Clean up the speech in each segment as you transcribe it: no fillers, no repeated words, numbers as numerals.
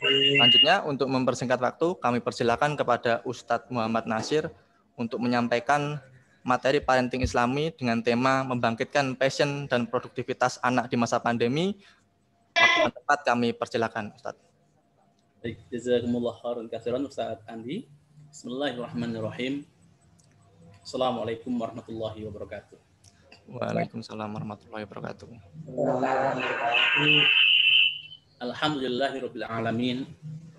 Selanjutnya, untuk mempersingkat waktu, kami persilakan kepada Ustadz Muhammad Nasir untuk menyampaikan materi parenting Islami dengan tema membangkitkan passion dan produktivitas anak di masa pandemi. Waktu yang tepat kami persilakan, Ustadz. Baik, jazakumullah khairan katsiran Ustaz Andi. Bismillahirrahmanirrahim. Assalamualaikum warahmatullahi wabarakatuh. Waalaikumsalam warahmatullahi wabarakatuh. Alhamdulillahirabbil alamin.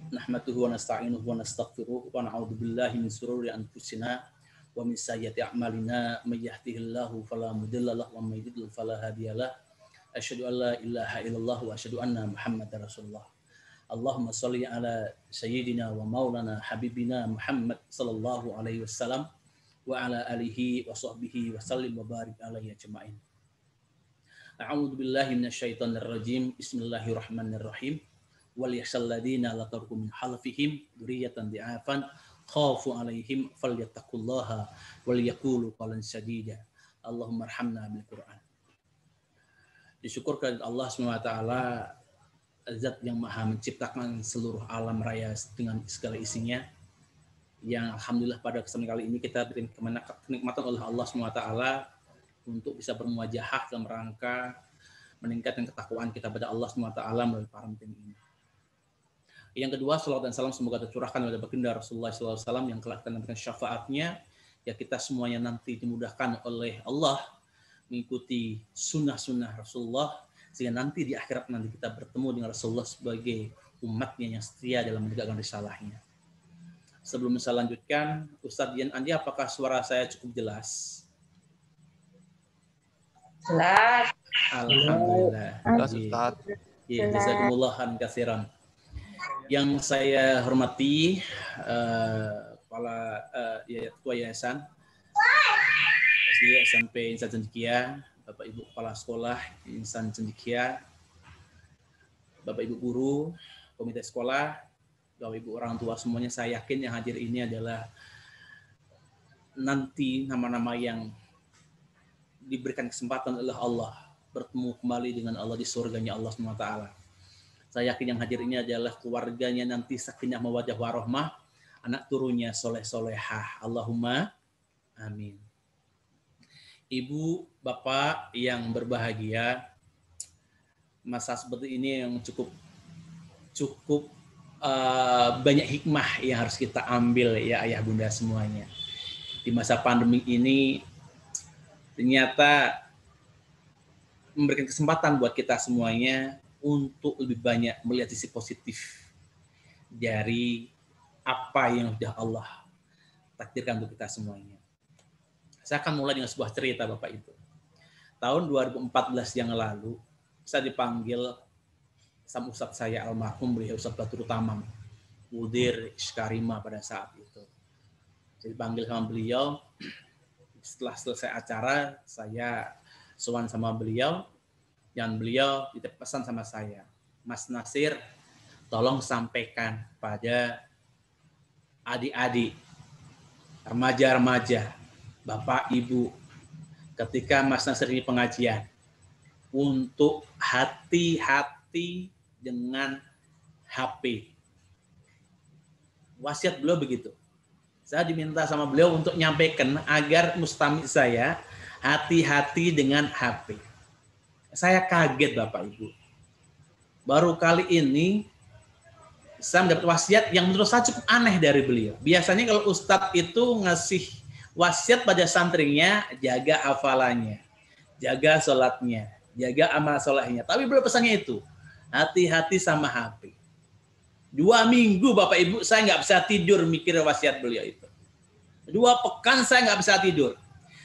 Nahmaduhu wa nasta'inuhu wa nastaghfiruh wa na'udzu billahi min shururi anfusina wa min sayyiati a'malina may yahdihillahu fala mudilla lahu wa may yudlil fala hadiyalah. Asyhadu an la ilaha illallah wa asyhadu anna Muhammadar Rasulullah. Allahumma shalli ala sayyidina wa maulana habibina Muhammad sallallahu alaihi wasallam wa ala alihi wa sahbihi wa sallim wa barik alaihi ajma'in. A'udzu billahi minasyaitonir rajim. Bismillahirrahmanirrahim. Wal yakhshal ladzina la tarku min halfihim dzurriyyatan di'afan khafu 'alaihim falyattaqullaha wal yaqulu qawlan sadida. Allahumma arhamna bil Qur'an. Disyukurkan Allah SWT, Zat yang maha menciptakan seluruh alam raya dengan segala isinya, yang alhamdulillah pada kesempatan kali ini kita beri kenikmatan oleh Allah SWT untuk bisa bermuajahah dalam rangka meningkatkan ketakwaan kita pada Allah SWT melalui parenting ini. Yang kedua, salawat dan salam semoga tercurahkan kepada baginda Rasulullah SAW yang kelak akan memberikan syafaatnya, ya kita semuanya nanti dimudahkan oleh Allah mengikuti sunnah-sunnah Rasulullah, sehingga nanti di akhirat nanti kita bertemu dengan Rasulullah sebagai umatnya yang setia dalam menegakkan risalahnya. Sebelum saya lanjutkan, Ustadz Dian Andi, apakah suara saya cukup jelas? Jelas. Alhamdulillah. Jelas, Ustadz. Ya, jazakumullah khairan. Yang saya hormati kepala Ketua Yayasan SD SMP Insan Cendekia, Bapak Ibu Kepala Sekolah Insan Cendekia, Bapak Ibu Guru, Komite Sekolah, Bapak Ibu orang tua semuanya, saya yakin yang hadir ini adalah nanti nama-nama yang diberikan kesempatan oleh Allah bertemu kembali dengan Allah di surganya Allah SWT. Saya yakin yang hadir ini adalah keluarganya nanti sakinah mawaddah warahmah, anak turunnya soleh-solehah. Allahumma amin. Ibu, Bapak yang berbahagia, masa seperti ini yang cukup banyak hikmah yang harus kita ambil ya ayah bunda semuanya. Di masa pandemi ini ternyata memberikan kesempatan buat kita semuanya untuk lebih banyak melihat sisi positif dari apa yang sudah Allah takdirkan untuk kita semuanya. Saya akan mulai dengan sebuah cerita Bapak Ibu. Tahun 2014 yang lalu, saya dipanggil sama Ustadz saya almarhum beliau Ustadz Batur Tamam, Mudir Iskarima pada saat itu. Saya dipanggil sama beliau. Setelah selesai acara, saya sowan sama beliau, dan beliau titip pesan sama saya, Mas Nasir, tolong sampaikan pada adik-adik, remaja-remaja, Bapak Ibu, ketika Mas Nasir ini pengajian, untuk hati-hati dengan HP. Wasiat beliau begitu. Saya diminta sama beliau untuk menyampaikan agar mustamid saya hati-hati dengan HP. Saya kaget Bapak Ibu. Baru kali ini saya mendapat wasiat yang menurut saya cukup aneh dari beliau. Biasanya kalau Ustadz itu ngasih wasiat pada santrinya, jaga hafalannya, jaga sholatnya, jaga amal solehnya. Tapi beliau pesannya itu, hati-hati sama HP. 2 minggu Bapak Ibu saya nggak bisa tidur mikir wasiat beliau itu. 2 pekan saya nggak bisa tidur.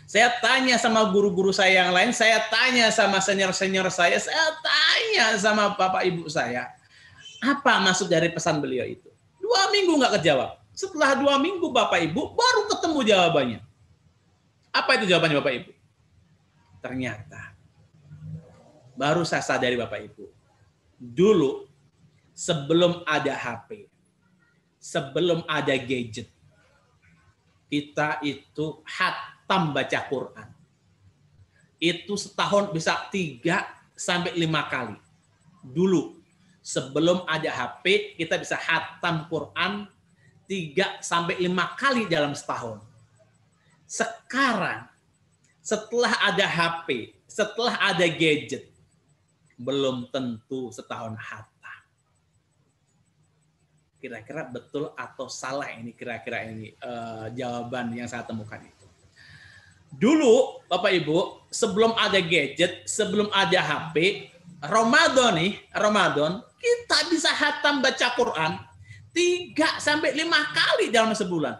Saya tanya sama guru-guru saya yang lain, saya tanya sama senior-senior saya tanya sama Bapak Ibu saya, apa maksud dari pesan beliau itu? 2 minggu nggak kejawab. Setelah 2 minggu Bapak Ibu baru ketemu jawabannya. Apa itu jawabannya Bapak Ibu? Ternyata baru saya sadari Bapak Ibu. Dulu sebelum ada HP, sebelum ada gadget, kita itu hatam baca Quran. Itu setahun bisa 3 sampai 5 kali. Dulu Sebelum ada HP, kita bisa khatam Quran 3-5 kali dalam setahun. Sekarang, setelah ada HP, setelah ada gadget, belum tentu setahun khatam. Kira-kira betul atau salah ini kira-kira ini jawaban yang saya temukan itu. Dulu, Bapak Ibu, sebelum ada gadget, sebelum ada HP, Ramadan, kita bisa khatam baca Quran 3-5 kali dalam sebulan.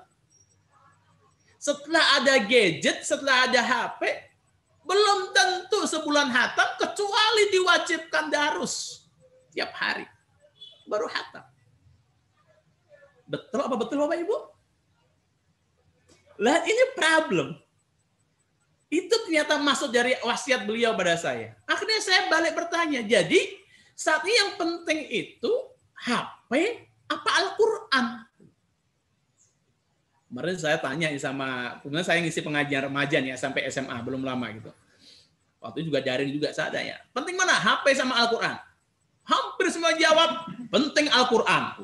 Setelah ada gadget, setelah ada HP, belum tentu sebulan khatam kecuali diwajibkan darus tiap hari. Baru khatam. Betul apa betul Bapak Ibu? Lah ini problem. Itu ternyata masuk dari wasiat beliau pada saya. Akhirnya saya balik bertanya, jadi saat ini yang penting itu HP apa Al-Quran? Kemarin saya tanya sama, kemudian saya ngisi pengajian remaja nih sampai SMA, belum lama gitu. Waktu itu juga daring juga saya tanya, penting mana HP sama Al-Quran? Hampir semua jawab, penting Al-Quran.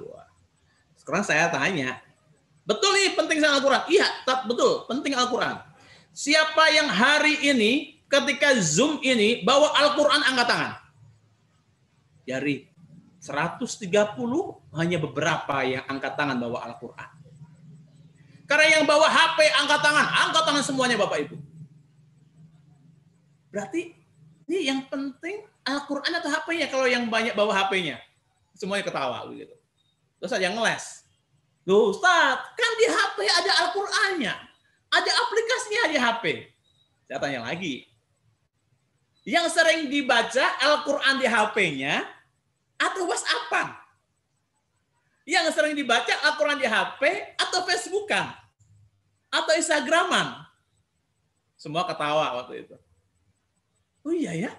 Sekarang saya tanya, betul nih penting sama Al-Quran? Iya, betul, penting Al-Quran. Siapa yang hari ini ketika Zoom ini bawa Al-Quran angkat tangan? Dari 130 hanya beberapa yang angkat tangan bawa Al-Quran. Karena yang bawa HP angkat tangan semuanya Bapak Ibu. Berarti ini yang penting Al-Quran atau HP-nya? Kalau yang banyak bawa HP-nya, semuanya ketawa begitu. Terus ada yang ngeles. Loh Ustaz, kan di HP ada Al-Qurannya. Ada aplikasinya di HP. Saya tanya lagi. Yang sering dibaca Al-Quran di HP-nya atau WhatsApp-an? Yang sering dibaca Al-Quran di HP atau Facebook-an? Atau Instagram-an? Semua ketawa waktu itu. Oh iya ya?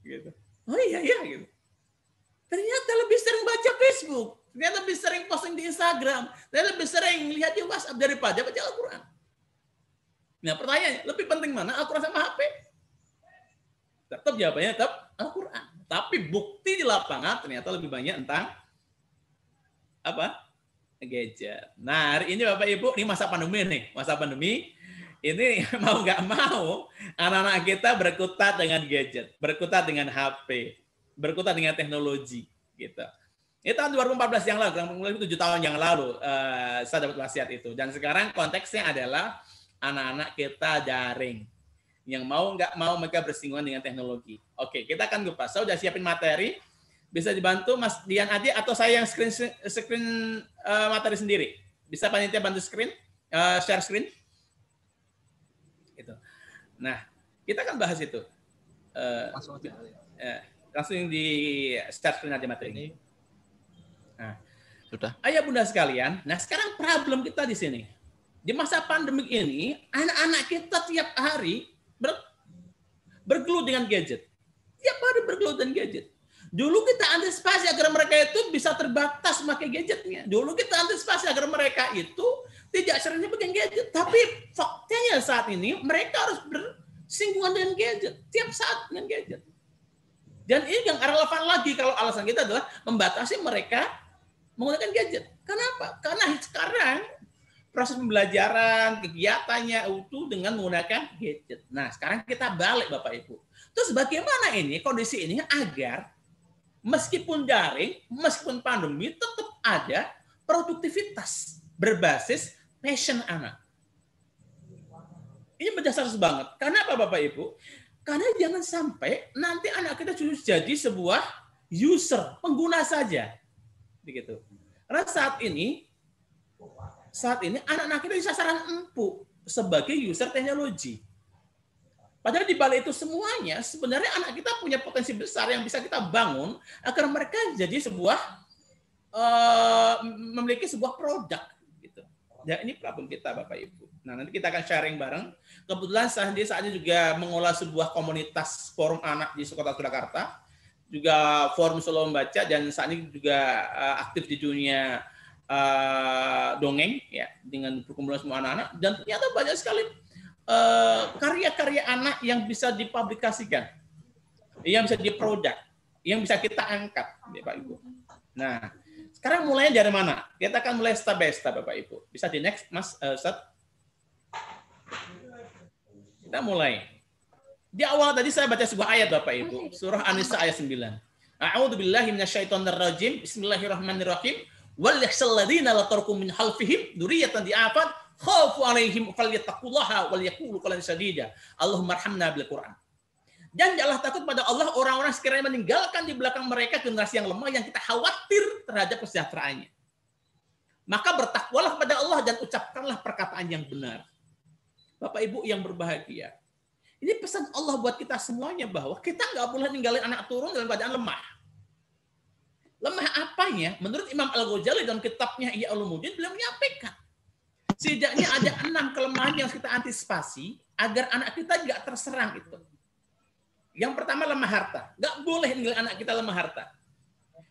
Gitu. Oh iya ya? Gitu. Ternyata lebih sering baca Facebook. Ternyata lebih sering posting di Instagram. Ternyata lebih sering lihat di WhatsApp daripada baca Al-Quran. Nah pertanyaannya, lebih penting mana Al-Quran sama HP? Tetap jawabannya tetap Al-Quran. Tapi bukti di lapangan ternyata lebih banyak tentang apa? Gadget. Nah hari ini Bapak Ibu, ini masa pandemi nih. Masa pandemi, ini mau nggak mau, anak-anak kita berkutat dengan gadget, berkutat dengan HP, berkutat dengan teknologi. Gitu. Ini tahun 2014 yang lalu, kurang lebih 7 tahun yang lalu, saya dapat wasiat itu. Dan sekarang konteksnya adalah anak-anak kita daring. Yang mau nggak mau mereka bersinggungan dengan teknologi. Oke, kita akan kupas. Saya udah siapin materi. Bisa dibantu Mas Dian Adi atau saya yang screen materi sendiri. Bisa panitia bantu share screen? Gitu. Nah, kita akan bahas itu. Langsung aja. Langsung di share screen aja materi ini. Nah, Sudah. Ayah bunda sekalian, nah sekarang problem kita di sini. Di masa pandemi ini, anak-anak kita tiap hari bergelut dengan gadget. Tiap hari bergelut dengan gadget. Dulu kita antisipasi agar mereka itu bisa terbatas memakai gadgetnya. Dulu kita antisipasi agar mereka itu tidak seringnya pegang gadget. Tapi faktanya saat ini mereka harus bersinggungan dengan gadget. Tiap saat dengan gadget. Dan ini yang relevan lagi kalau alasan kita adalah membatasi mereka menggunakan gadget. Kenapa? Karena sekarang proses pembelajaran, kegiatannya itu dengan menggunakan gadget. Nah, sekarang kita balik Bapak Ibu. Terus bagaimana ini, kondisi ini agar meskipun daring, meskipun pandemi, tetap ada produktivitas berbasis passion anak. Ini berdasar banget. Karena apa Bapak Ibu? Karena jangan sampai nanti anak kita jadi sebuah user, pengguna saja. Begitu. Karena saat ini anak-anak kita di sasaran empuk sebagai user teknologi. Padahal di balik itu semuanya sebenarnya anak kita punya potensi besar yang bisa kita bangun agar mereka jadi memiliki sebuah produk gitu. Ya ini problem kita Bapak Ibu. Nah, nanti kita akan sharing bareng. Kebetulan saya saatnya juga mengolah sebuah komunitas forum anak di Kota Surakarta, juga forum Solo Membaca dan saat ini juga aktif di dunia dongeng ya dengan perkumpulan semua anak-anak dan ternyata banyak sekali karya-karya anak yang bisa dipublikasikan, yang bisa diproduk, yang bisa kita angkat, Pak Ibu. Nah, sekarang mulainya dari mana? Kita akan mulai step by step, Bapak Ibu. Bisa di next, Mas Ustaz? Kita mulai. Di awal tadi saya baca sebuah ayat, Bapak Ibu. Surah An-Nisa ayat 9. A'udzubillahi minasyaitonirrajim. Bismillahirrahmanirrahim. Wal yakhshal ladzina la tarku min khalfihim dzurriyyatan di'afan khafu 'alaihim falyattaqullaha wal yaqulu qawlan sadida. Allahumma arhamna bil Qur'an. Dan janganlah takut pada Allah orang-orang sekiranya meninggalkan di belakang mereka generasi yang lemah yang kita khawatir terhadap kesejahteraannya. Maka bertakwalah kepada Allah dan ucapkanlah perkataan yang benar. Bapak Ibu yang berbahagia. Ini pesan Allah buat kita semuanya bahwa kita nggak boleh ninggalin anak turun dalam keadaan lemah. Lemah apanya? Menurut Imam Al-Ghazali dalam kitabnya Ihya Ulumuddin beliau menyampaikan setidaknya ada 6 kelemahan yang harus kita antisipasi agar anak kita nggak terserang itu. Yang pertama lemah harta. Nggak boleh ninggalin anak kita lemah harta.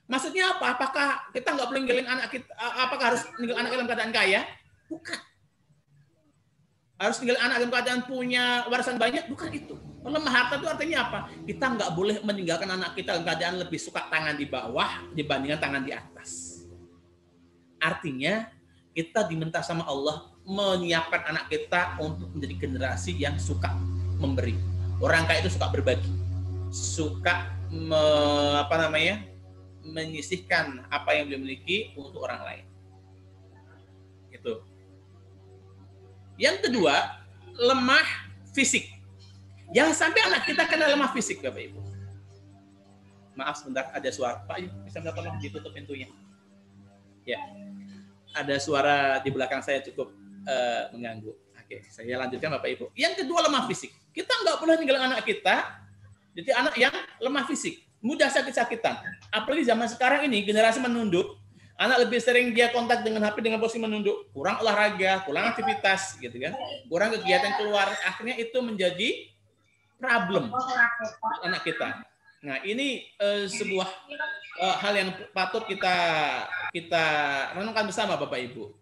Maksudnya apa? Apakah kita nggak boleh ninggalin anak kita? Apakah harus ninggalin anak kita dalam keadaan kaya? Bukan. Harus ninggalin anak dalam keadaan punya warisan banyak? Bukan itu. Lemah harta itu artinya apa? Kita nggak boleh meninggalkan anak kita dalam keadaan lebih suka tangan di bawah dibandingkan tangan di atas. Artinya kita diminta sama Allah menyiapkan anak kita untuk menjadi generasi yang suka memberi. Orang kaya itu suka berbagi, suka menyisihkan apa yang dia miliki untuk orang lain. Gitu. Yang kedua, lemah fisik. Jangan sampai anak kita kena lemah fisik, Bapak Ibu. Maaf sebentar, ada suara. Pak, bisa minta tolong ditutup pintunya. Ya, ada suara di belakang saya cukup mengganggu. Oke, saya lanjutkan Bapak Ibu. Yang kedua, lemah fisik. Kita nggak boleh ninggalin anak kita jadi anak yang lemah fisik, mudah sakit-sakitan. Apalagi zaman sekarang ini generasi menunduk, anak lebih sering dia kontak dengan HP dengan posisi menunduk, kurang olahraga, kurang aktivitas, gitu kan, kurang kegiatan keluar, akhirnya itu menjadi problem anak kita. Nah, ini sebuah hal yang patut kita renungkan bersama, Bapak Ibu.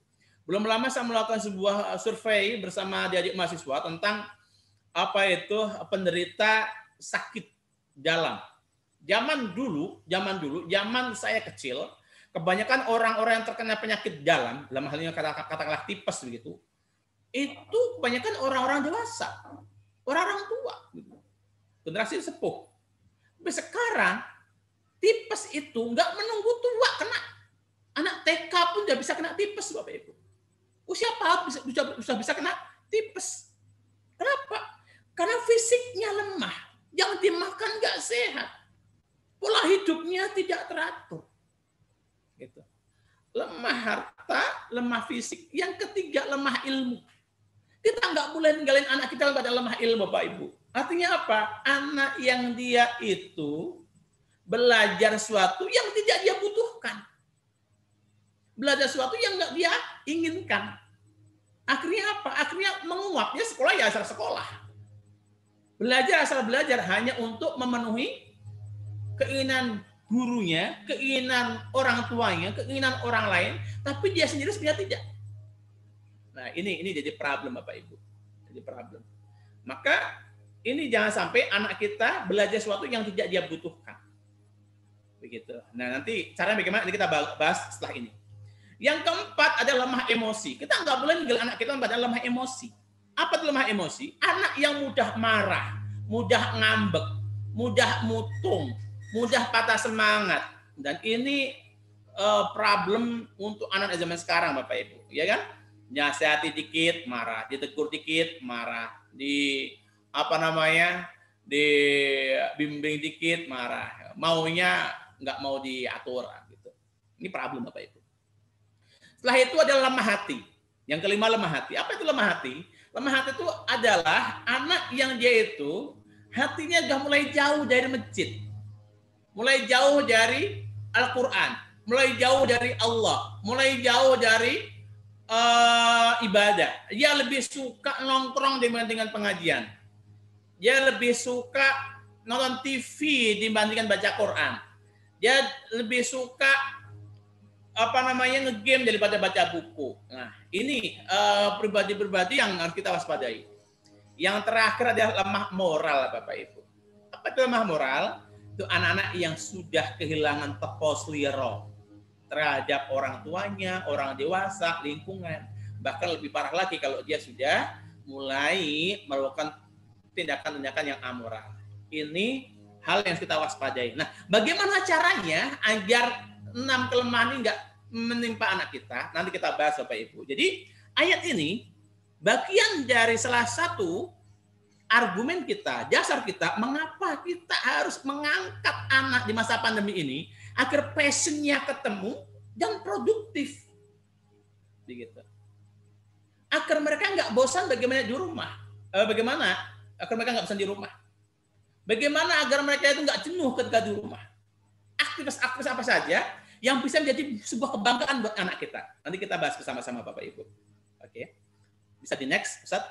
Belum lama saya melakukan sebuah survei bersama adik-adik mahasiswa tentang apa itu penderita sakit dalam. Zaman zaman saya kecil, kebanyakan orang-orang yang terkena penyakit dalam hal ini katakanlah tipes begitu, itu kebanyakan orang-orang dewasa, orang-orang tua, generasi sepuh. Tapi sekarang tipes itu nggak menunggu tua kena. Anak TK pun udah bisa kena tipes, Bapak Ibu. Usia apa bisa kena tipes? Kenapa? Karena fisiknya lemah, yang dimakan nggak sehat, pola hidupnya tidak teratur. Gitu. Lemah harta, lemah fisik. Yang ketiga, lemah ilmu. Kita nggak boleh ninggalin anak kita pada lemah ilmu, Bapak Ibu. Artinya apa? Anak yang dia itu belajar sesuatu yang tidak dia butuhkan. Belajar sesuatu yang nggak dia inginkan. Akhirnya apa? Akhirnya menguapnya sekolah ya asal sekolah. Belajar asal belajar hanya untuk memenuhi keinginan gurunya, keinginan orang tuanya, keinginan orang lain, tapi dia sendiri sebenarnya tidak. Nah, ini jadi problem, Bapak Ibu. Jadi problem. Maka ini jangan sampai anak kita belajar sesuatu yang tidak dia butuhkan. Begitu. Nah, nanti cara bagaimana ini kita bahas setelah ini. Yang keempat adalah lemah emosi. Kita nggak boleh ninggal anak kita pada lemah emosi. Apa itu lemah emosi? Anak yang mudah marah, mudah ngambek, mudah mutung, mudah patah semangat. Dan ini problem untuk anak zaman sekarang, Bapak Ibu. Ya kan? Nasihati dikit, marah. Ditegur dikit, marah. Dibimbing dikit, marah. Maunya nggak mau diatur. Gitu. Ini problem, Bapak Ibu. Setelah itu adalah lemah hati. Yang kelima, lemah hati. Apa itu lemah hati? Lemah hati itu adalah anak yang dia itu hatinya udah mulai jauh dari masjid, mulai jauh dari Al-Quran, mulai jauh dari Allah, mulai jauh dari ibadah. Dia lebih suka nongkrong dibandingkan pengajian. Dia lebih suka nonton TV dibandingkan baca Quran. Dia lebih suka ngegame daripada baca buku. Nah, ini pribadi-pribadi yang harus kita waspadai. Yang terakhir adalah lemah moral, Bapak Ibu. Apa itu lemah moral? Itu anak-anak yang sudah kehilangan tepos liro. terhadap orang tuanya, orang dewasa, lingkungan. Bahkan lebih parah lagi kalau dia sudah mulai melakukan tindakan-tindakan yang amoral. Ini hal yang kita waspadai. Nah, bagaimana caranya agar 6 kelemahan ini nggak menimpa anak kita? Nanti kita bahas Bapak Ibu. Jadi ayat ini bagian dari salah satu argumen kita, dasar kita, mengapa kita harus mengangkat anak di masa pandemi ini agar passionnya ketemu dan produktif. Begitu. Agar mereka nggak bosan bagaimana di rumah. Bagaimana agar mereka nggak bosan di rumah. Bagaimana agar mereka itu nggak jenuh ketika di rumah. Aktivitas-aktivitas apa saja yang bisa menjadi sebuah kebanggaan buat anak kita. Nanti kita bahas bersama-sama Bapak Ibu. Oke. Bisa di next, Ustaz.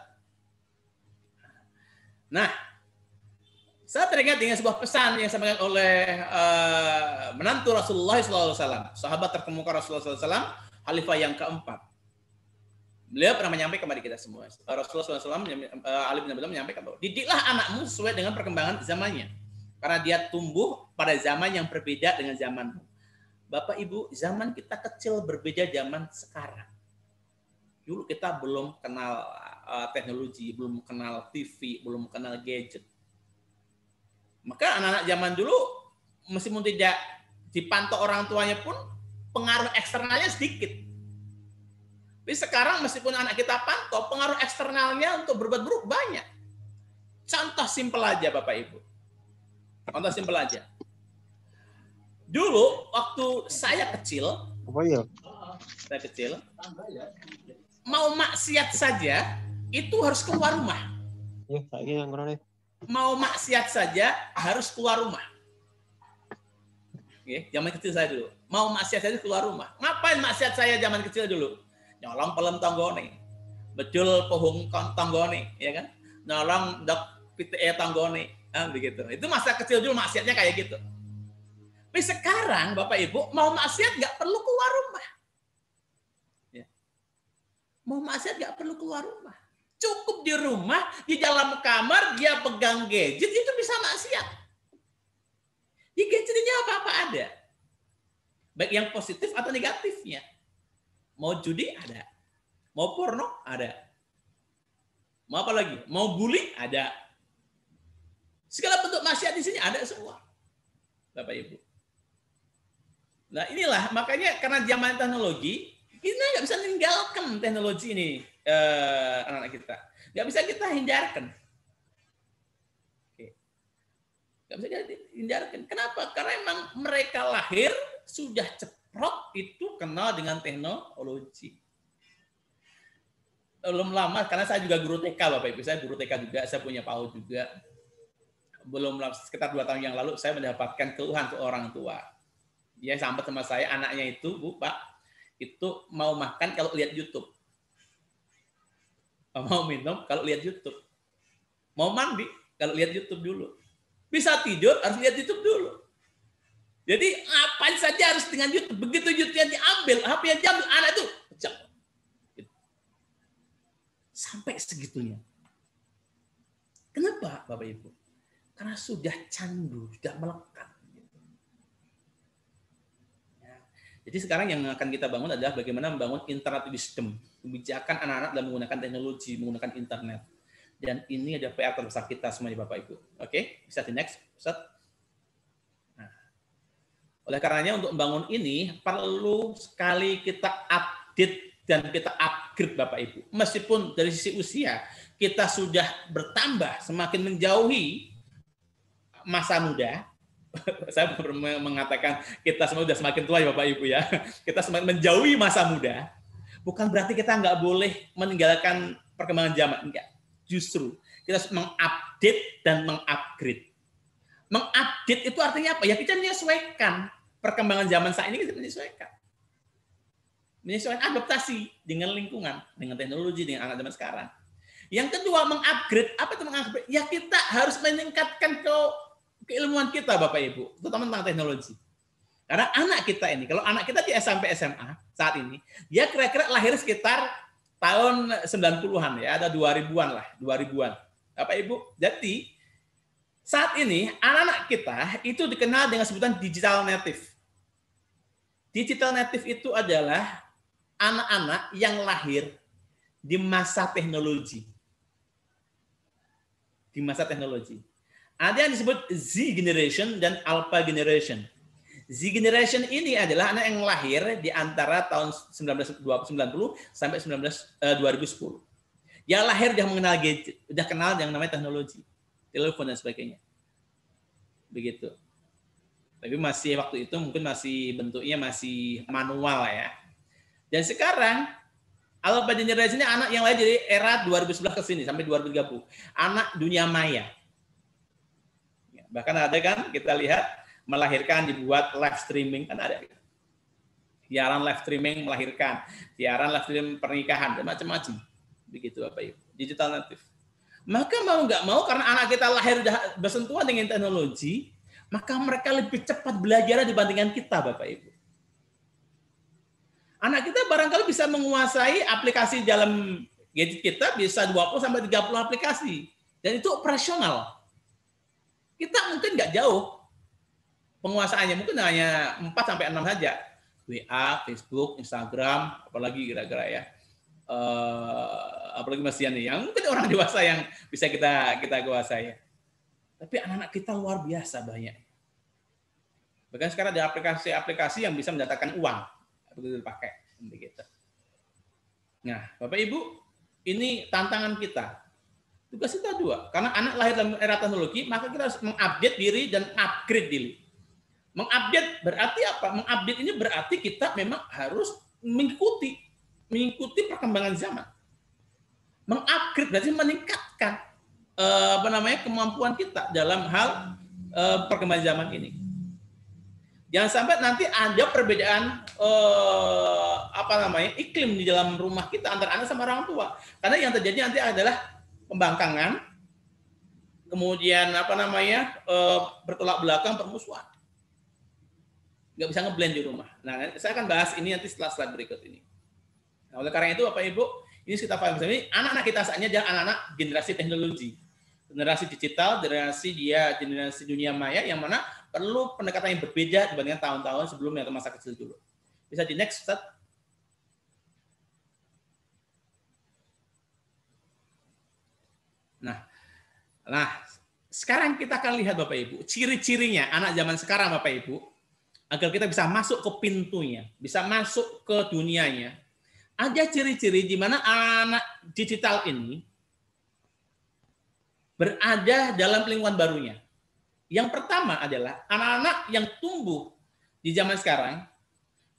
Nah, saya teringat dengan sebuah pesan yang disampaikan oleh menantu Rasulullah SAW, sahabat terkemuka Rasulullah SAW, Khalifah yang keempat. Beliau pernah menyampaikan kepada kita semua. Rasulullah SAW, Ali bin Abi Thalib menyampaikan bahwa didiklah anakmu sesuai dengan perkembangan zamannya, karena dia tumbuh pada zaman yang berbeda dengan zamanmu. Bapak Ibu, zaman kita kecil berbeda zaman sekarang. Dulu kita belum kenal teknologi, belum kenal TV, belum kenal gadget. Maka anak-anak zaman dulu meskipun tidak dipantau orang tuanya pun pengaruh eksternalnya sedikit. Tapi sekarang meskipun anak kita pantau, pengaruh eksternalnya untuk berbuat buruk banyak. Contoh simpel aja Bapak Ibu. Contoh simpel aja. Dulu waktu saya kecil, mau maksiat saja itu harus keluar rumah. Mau maksiat saja harus keluar rumah. Oke, zaman kecil saya dulu. Mau maksiat saja keluar rumah. Ngapain maksiat saya zaman kecil dulu? Nyolong pelem tonggone, bejul pohong tonggone, ya kan? Nyolong dok PTE tonggone, begitu. Itu masa kecil dulu maksiatnya kayak gitu. Tapi sekarang Bapak Ibu mau maksiat nggak perlu keluar rumah. Ya. Mau maksiat nggak perlu keluar rumah. Cukup di rumah, di dalam kamar dia pegang gadget itu bisa maksiat. Di gadget ini apa-apa ada. Baik yang positif atau negatifnya. Mau judi ada. Mau porno ada. Mau apa lagi? Mau bully ada. Segala bentuk maksiat di sini ada semua. Bapak Ibu. Nah inilah makanya karena zaman teknologi kita nggak bisa meninggalkan teknologi ini anak-anak kita. Nggak bisa kita hindarkan. Nggak bisa kita hindarkan. Kenapa? Karena emang mereka lahir sudah ceprot itu kenal dengan teknologi. Belum lama, karena saya juga guru TK Bapak Ibu. Saya guru TK juga, saya punya PAUD juga. Belum sekitar 2 tahun yang lalu saya mendapatkan keluhan ke orang tua. Dia sampai sama saya, anaknya itu, Bu, Pak, itu mau makan kalau lihat YouTube. Mau minum kalau lihat YouTube. Mau mandi kalau lihat YouTube dulu. Bisa tidur harus lihat YouTube dulu. Jadi ngapain saja harus dengan YouTube. Begitu YouTube-nya diambil, HP-nya diambil, anak itu pecah. Sampai segitunya. Kenapa Bapak Ibu? Karena sudah candu, sudah melekat. Jadi sekarang yang akan kita bangun adalah bagaimana membangun internet wisdom, kebijakan anak-anak dalam menggunakan teknologi, menggunakan internet. Dan ini ada PR terbesar kita semuanya Bapak Ibu. Oke, bisa di next, Ustaz. Nah, oleh karenanya untuk membangun ini perlu sekali kita update dan kita upgrade Bapak Ibu. Meskipun dari sisi usia kita sudah bertambah, semakin menjauhi masa muda. Saya mengatakan kita semua sudah semakin tua ya Bapak Ibu ya. Kita semakin menjauhi masa muda. Bukan berarti kita nggak boleh meninggalkan perkembangan zaman. Enggak. Justru kita harus mengupdate dan mengupgrade. Mengupdate itu artinya apa? Ya kita menyesuaikan perkembangan zaman saat ini, kita menyesuaikan. Menyesuaikan adaptasi dengan lingkungan, dengan teknologi, dengan anak zaman sekarang. Yang kedua, mengupgrade. Apa itu mengupgrade? Ya kita harus meningkatkan keilmuan kita Bapak Ibu, terutama tentang teknologi. Karena anak kita ini, kalau anak kita di SMP SMA saat ini, dia kira-kira lahir sekitar tahun 90-an ya, ada 2000-an lah, 2000-an. Bapak Ibu, jadi saat ini anak-anak kita itu dikenal dengan sebutan digital native. Digital native itu adalah anak-anak yang lahir di masa teknologi. Di masa teknologi. Ada yang disebut Z generation dan Alpha generation. Z generation ini adalah anak yang lahir di antara tahun 1990 sampai 2010. Yang lahir dia mengenal gadget, udah kenal yang namanya teknologi, telepon dan sebagainya. Begitu. Tapi masih waktu itu mungkin masih bentuknya masih manual ya. Dan sekarang Alpha generation ini anak yang lahir dari era 2011 ke sini sampai 2030. Anak dunia maya. Bahkan ada kan kita lihat melahirkan dibuat live streaming kan ada. Siaran live streaming melahirkan, siaran live streaming pernikahan dan macam-macam. Begitu Bapak Ibu, digital native. Maka mau nggak mau karena anak kita lahir sudah bersentuhan dengan teknologi, maka mereka lebih cepat belajar dibandingkan kita Bapak Ibu. Anak kita barangkali bisa menguasai aplikasi dalam gadget kita bisa 20 sampai 30 aplikasi dan itu operasional. Kita mungkin nggak jauh penguasaannya, mungkin hanya 4 sampai 6 saja. WA, Facebook, Instagram, apalagi kira-kira ya. Apalagi masih yang mungkin orang dewasa yang bisa kita kuasai. Tapi anak-anak kita luar biasa banyak. Bahkan sekarang ada aplikasi-aplikasi yang bisa mendatangkan uang begitu dipakai begitu. Nah, Bapak Ibu, ini tantangan kita. Tugas kita dua. Karena anak lahir dalam era teknologi, maka kita harus mengupdate diri dan upgrade diri. Mengupdate berarti apa? Mengupdate ini berarti kita memang harus mengikuti perkembangan zaman. Mengupgrade berarti meningkatkan kemampuan kita dalam hal perkembangan zaman ini. Jangan sampai nanti ada perbedaan iklim di dalam rumah kita antara anak sama orang tua. Karena yang terjadi nanti adalah pembangkangan, kemudian bertolak belakang, permusuhan. Nggak bisa ngeblend di rumah. Nah, saya akan bahas ini nanti setelah slide berikut ini. Nah, oleh karena itu, Bapak Ibu, ini kita paham ini anak-anak kita saatnya adalah anak-anak generasi teknologi, generasi digital, generasi dunia maya yang mana perlu pendekatan yang berbeda dibandingkan tahun-tahun sebelumnya atau masa kecil dulu. Bisa di next slide. Nah, sekarang kita akan lihat Bapak Ibu, ciri-cirinya anak zaman sekarang Bapak Ibu, agar kita bisa masuk ke pintunya, bisa masuk ke dunianya. Ada ciri-ciri di mana anak digital ini berada dalam lingkungan barunya. Yang pertama adalah anak-anak yang tumbuh di zaman sekarang,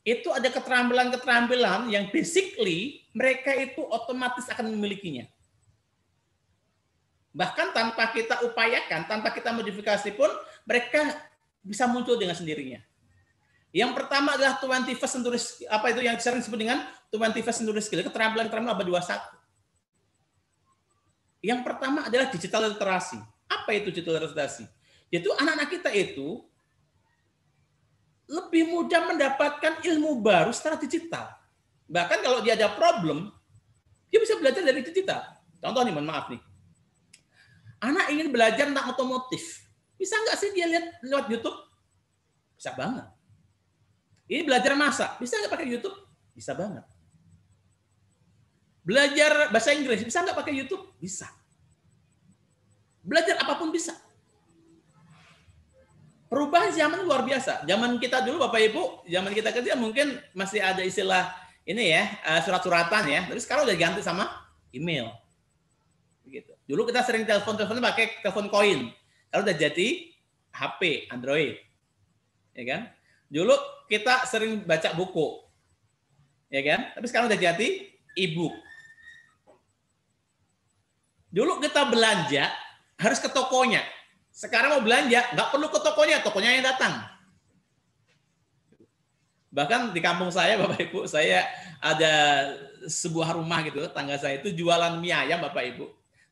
itu ada keterampilan-keterampilan yang basically mereka itu otomatis akan memilikinya. Bahkan tanpa kita upayakan, tanpa kita modifikasi pun, mereka bisa muncul dengan sendirinya. Yang pertama adalah 21st century, apa itu yang sering disebut dengan 21st century skill, keterampilan-keterampilan abad 21. Yang pertama adalah digital literasi. Apa itu digital literasi? Yaitu anak-anak kita itu lebih mudah mendapatkan ilmu baru secara digital. Bahkan kalau dia ada problem, dia bisa belajar dari digital. Contoh nih, mohon maaf nih. Anak ingin belajar tentang otomotif. Bisa nggak sih dia lihat lewat YouTube? Bisa banget. Ini belajar masak. Bisa nggak pakai YouTube? Bisa banget. Belajar bahasa Inggris. Bisa nggak pakai YouTube? Bisa. Belajar apapun bisa. Perubahan zaman luar biasa. Zaman kita dulu Bapak Ibu, zaman kita kecil mungkin masih ada istilah ini ya, surat-suratan ya. Tapi sekarang udah ganti sama email. Begitu. Dulu kita sering telepon-teleponnya pakai telepon koin. Kalau udah jadi HP Android. Ya kan? Dulu kita sering baca buku. Ya kan? Tapi sekarang udah jadi e-book. Dulu kita belanja harus ke tokonya. Sekarang mau belanja, nggak perlu ke tokonya yang datang. Bahkan di kampung saya, Bapak Ibu, saya ada sebuah rumah gitu, tangga saya itu jualan mie ayam, Bapak Ibu,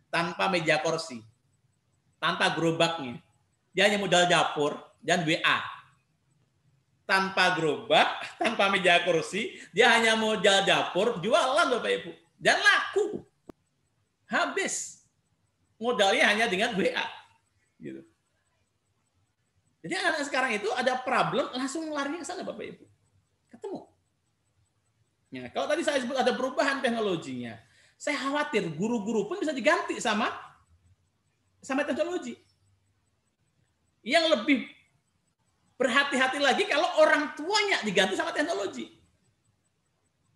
tanpa meja kursi, tanpa gerobaknya. Dia hanya modal dapur dan WA. Tanpa gerobak, tanpa meja kursi, dia hanya modal dapur, jualan, Bapak Ibu. Dan laku. Habis. Modalnya hanya dengan WA. Gitu. Jadi anak sekarang itu ada problem langsung lari ke sana Bapak Ibu. ketemu. Ya, kalau tadi saya sebut ada perubahan teknologinya, saya khawatir guru-guru pun bisa diganti sama teknologi. Yang lebih berhati-hati lagi kalau orang tuanya diganti sama teknologi.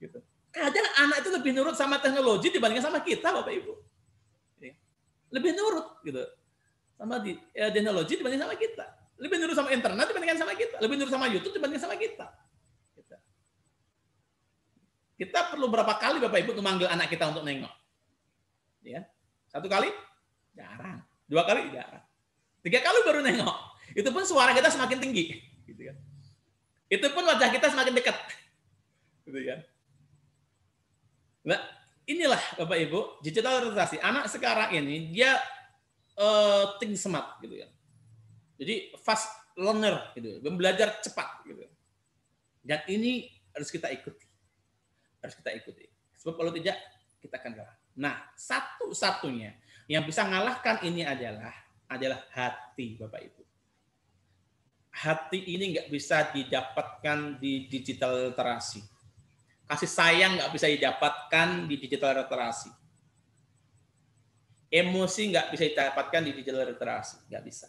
Gitu. Kadang anak itu lebih nurut sama teknologi dibandingkan sama kita, Bapak Ibu. Lebih nurut gitu. Sama teknologi dibandingkan sama kita. Lebih nurut sama internet dibandingkan sama kita. Lebih nurut sama YouTube dibandingkan sama kita. Kita perlu berapa kali Bapak Ibu memanggil anak kita untuk nengok? Ya. 1 kali? Jarang. 2 kali? Jarang. 3 kali baru nengok. Itu pun suara kita semakin tinggi. Gitu kan. Itu pun wajah kita semakin dekat. Gitu kan. Nah, inilah Bapak Ibu, digital literasi. Anak sekarang ini dia think smart gitu ya. Jadi fast learner gitu, belajar cepat gitu. Dan ini harus kita ikuti. Sebab kalau tidak kita akan kalah. Nah, satu-satunya yang bisa mengalahkan ini adalah hati, Bapak Ibu. Hati ini nggak bisa didapatkan di digital literasi. Kasih sayang nggak bisa didapatkan di digital literasi. Emosi nggak bisa didapatkan di digital literasi, nggak bisa.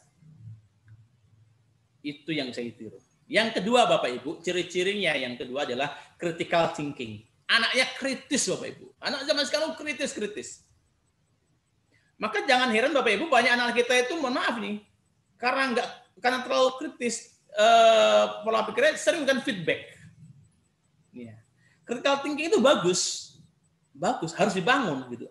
Itu yang saya tiru. Yang kedua, Bapak Ibu, ciri-cirinya yang kedua adalah critical thinking. Anaknya kritis, Bapak Ibu. Anak zaman sekarang kritis. Maka jangan heran Bapak Ibu, banyak anak kita itu, mohon maaf nih, karena terlalu kritis, pola pikirnya sering kan feedback. Ya. Critical thinking itu bagus, harus dibangun gitu,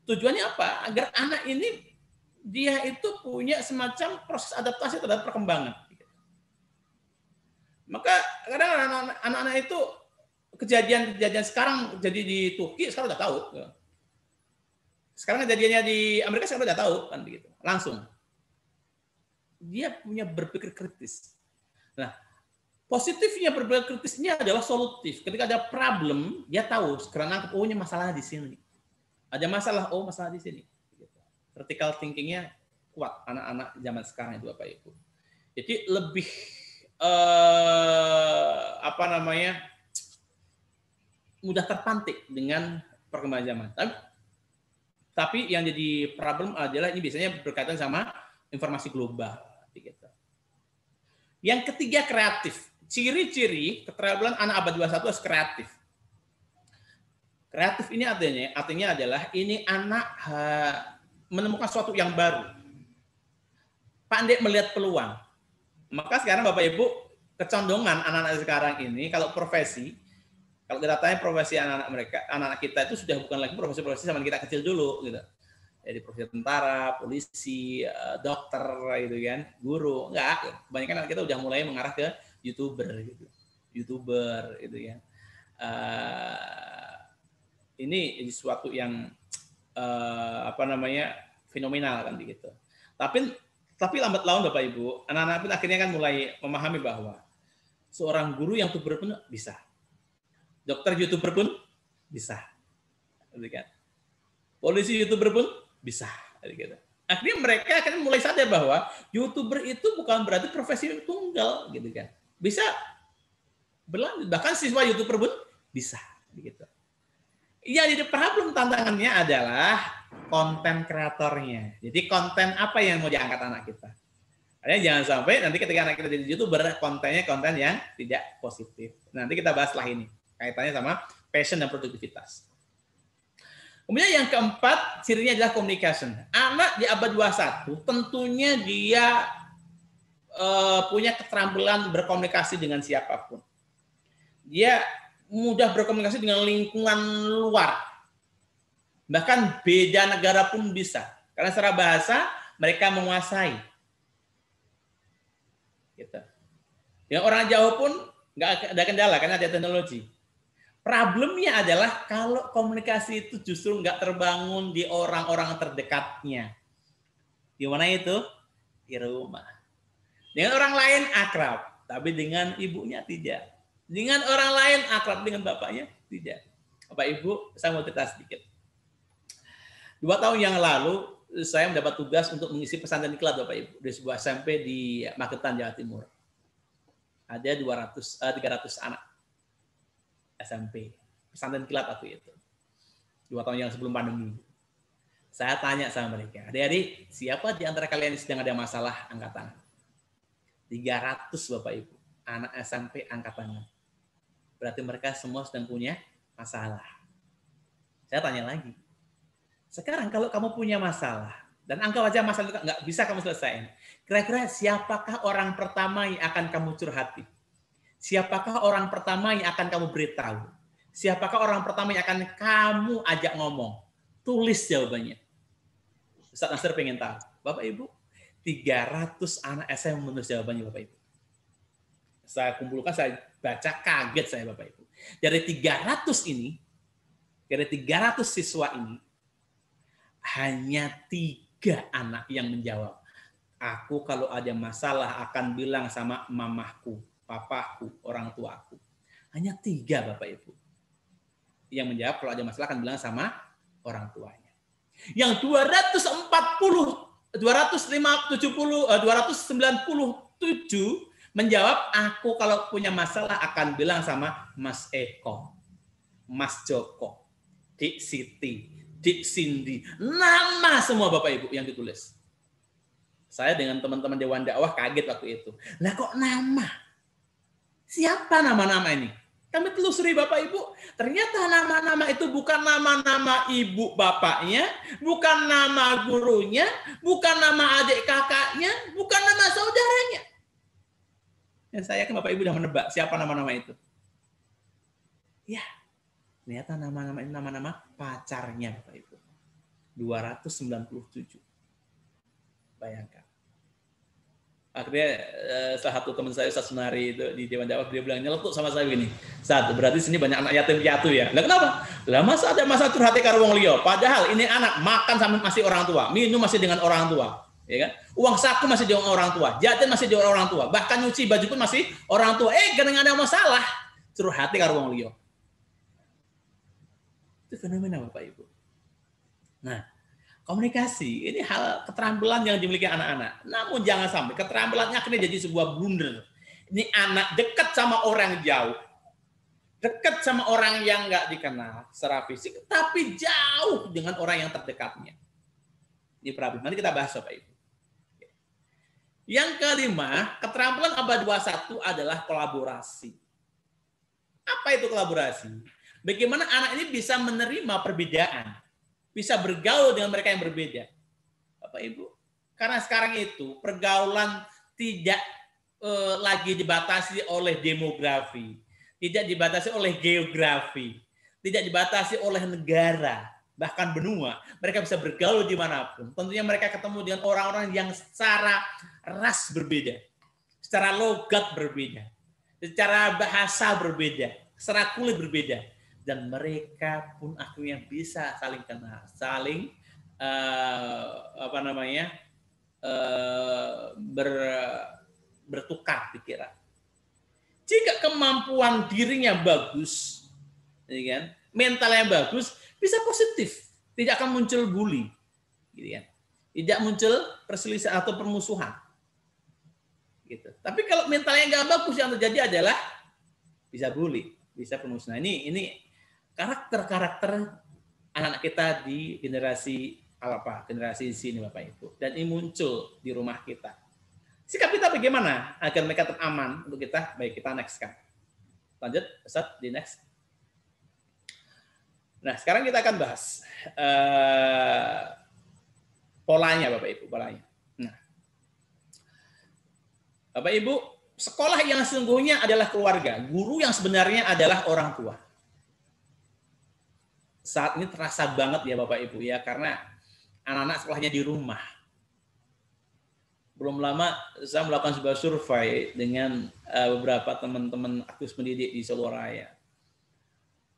Tujuannya apa? Agar anak ini dia itu punya semacam proses adaptasi terhadap perkembangan. Maka kadang anak-anak itu kejadian sekarang jadi di Turki sekarang udah tahu. Sekarang kejadiannya di Amerika sekarang udah tahu kan begitu. Langsung. Dia punya berpikir kritis. Nah, positifnya berpikir kritisnya adalah solutif. Ketika ada problem, dia tahu karena ini masalahnya di sini. Ada masalah, masalah di sini. Critical thinking-nya kuat anak-anak zaman sekarang itu Bapak Ibu. Jadi lebih mudah terpantik dengan perkembangan zaman. Tapi yang jadi problem adalah ini biasanya berkaitan sama informasi global. Yang ketiga kreatif. Ciri-ciri keterampilan anak abad 21 harus kreatif. Kreatif ini artinya adalah ini anak menemukan sesuatu yang baru. Pandai melihat peluang. Maka sekarang Bapak Ibu, kecondongan anak-anak sekarang ini kalau profesi, kalau kita tanya profesi anak-anak kita itu sudah bukan lagi profesi-profesi zaman kita kecil dulu gitu. Jadi profesi tentara, polisi, dokter gitu kan, guru, enggak. Kebanyakan anak kita udah mulai mengarah ke YouTuber gitu. Ya. Ini sesuatu yang fenomenal kan begitu. Tapi lambat laun Bapak Ibu, anak-anak pun akhirnya kan mulai memahami bahwa seorang guru yang YouTuber pun bisa. Dokter YouTuber pun bisa. Gitu kan. Polisi YouTuber pun bisa. Gitu. Akhirnya mereka akan mulai sadar bahwa YouTuber itu bukan berarti profesi tunggal gitu kan. Bisa berlanjut, bahkan siswa YouTuber pun bisa gitu. Ya, jadi problem tantangannya adalah konten kreatornya. Jadi konten apa yang mau diangkat anak kita? Artinya jangan sampai nanti ketika anak kita jadi YouTuber, kontennya konten yang tidak positif. Nanti kita bahas setelah ini. Kaitannya sama passion dan produktivitas. Kemudian yang keempat, cirinya adalah communication. Anak di abad 21 tentunya dia punya keterampilan berkomunikasi dengan siapapun. Dia mudah berkomunikasi dengan lingkungan luar. Bahkan beda negara pun bisa. Karena secara bahasa mereka menguasai. Gitu. Yang orang jauh pun nggak ada kendala karena ada teknologi. Problemnya adalah kalau komunikasi itu justru nggak terbangun di orang-orang terdekatnya. Di mana itu? Di rumah. Dengan orang lain akrab, tapi dengan ibunya tidak. Dengan orang lain akrab, dengan bapaknya tidak. Bapak Ibu, saya mau cerita sedikit. 2 tahun yang lalu, saya mendapat tugas untuk mengisi pesantren diklat Bapak Ibu di sebuah SMP di Magetan, Jawa Timur. ada 300 anak SMP pesantren kilat waktu itu 2 tahun yang sebelum pandemi. Saya tanya sama mereka, adik-adik, siapa di antara kalian yang sedang ada masalah? Angkat tangan. 300 Bapak Ibu, anak SMP angkat tangan. Berarti mereka semua sedang punya masalah. Saya tanya lagi, sekarang kalau kamu punya masalah, dan anggap aja masalah itu nggak bisa kamu selesaikan, kira-kira siapakah orang pertama yang akan kamu curhati? Siapakah orang pertama yang akan kamu beritahu? Siapakah orang pertama yang akan kamu ajak ngomong? Tulis jawabannya. Ustaz Nasir pengen tahu. Bapak Ibu, 300 anak SM menulis jawabannya Bapak Ibu. Saya kumpulkan, saya baca, kaget saya Bapak Ibu. Dari 300 ini, dari 300 siswa ini, hanya 3 anak yang menjawab. Aku kalau ada masalah akan bilang sama mamahku, papaku, orang tuaku. Hanya 3 Bapak Ibu. Yang menjawab kalau ada masalah akan bilang sama orang tuanya. Yang 297 menjawab, aku kalau punya masalah akan bilang sama Mas Eko, Mas Joko, Dik Siti, Dik Cindy. Nama semua Bapak Ibu yang ditulis. Saya dengan teman-teman Dewan Dakwah kaget waktu itu. Lah kok nama? Siapa nama-nama ini? Kami telusuri Bapak Ibu, ternyata nama-nama itu bukan nama-nama ibu bapaknya, bukan nama gurunya, bukan nama adik kakaknya, bukan nama saudaranya. Dan saya yakin Bapak Ibu sudah menebak siapa nama-nama itu. Ya, ternyata nama-nama ini nama-nama pacarnya Bapak Ibu. 297. Bayangkan. Akhirnya salah satu teman saya Ustaz Sunari itu di Dewan Dakwah, dia bilang nyeletuk sama saya gini, Ustaz, berarti sini banyak anak yatim piatu ya. Lah kenapa? Lah masa ada masa curhat karo wong liya, padahal ini anak makan sama masih orang tua, minum masih dengan orang tua, ya kan? Uang saku masih dengan orang tua, jajan masih dengan orang tua, bahkan nyuci baju pun masih orang tua. Kadang ada masalah, curhat karo wong liya. Itu fenomena Bapak Ibu. Nah, komunikasi ini hal keterampilan yang dimiliki anak-anak. Namun jangan sampai keterampilannya akhirnya jadi sebuah blunder. Ini anak dekat sama orang jauh, dekat sama orang yang nggak dikenal secara fisik, tapi jauh dengan orang yang terdekatnya. Ini problem. Nanti kita bahas Bapak Ibu. Yang kelima, keterampilan abad 21 adalah kolaborasi. Apa itu kolaborasi? Bagaimana anak ini bisa menerima perbedaan, bisa bergaul dengan mereka yang berbeda. Bapak Ibu, karena sekarang itu pergaulan tidak lagi dibatasi oleh demografi, tidak dibatasi oleh geografi, tidak dibatasi oleh negara, bahkan benua. Mereka bisa bergaul dimanapun. Tentunya mereka ketemu dengan orang-orang yang secara ras berbeda, secara logat berbeda, secara bahasa berbeda, secara kulit berbeda. Dan mereka pun akhirnya bisa saling kenal, saling bertukar pikiran. Jika kemampuan dirinya bagus, ya kan, mentalnya bagus, bisa positif, tidak akan muncul bully, gitu kan, tidak muncul perselisihan atau permusuhan. Gitu. Tapi kalau mentalnya nggak bagus, yang terjadi adalah bisa bully, bisa permusuhan. Ini karakter-karakter anak-anak kita di generasi generasi sini Bapak Ibu, dan ini muncul di rumah kita. Sikap kita bagaimana agar mereka tetap aman untuk kita? Baik, kita next kan. Lanjut, Ustaz, di next. Nah, sekarang kita akan bahas polanya Bapak Ibu, polanya. Nah, Bapak Ibu, sekolah yang sesungguhnya adalah keluarga, guru yang sebenarnya adalah orang tua. Saat ini terasa banget ya Bapak Ibu ya, karena anak-anak sekolahnya di rumah. Belum lama saya melakukan sebuah survei dengan beberapa teman-teman aktivis pendidik di Solo Raya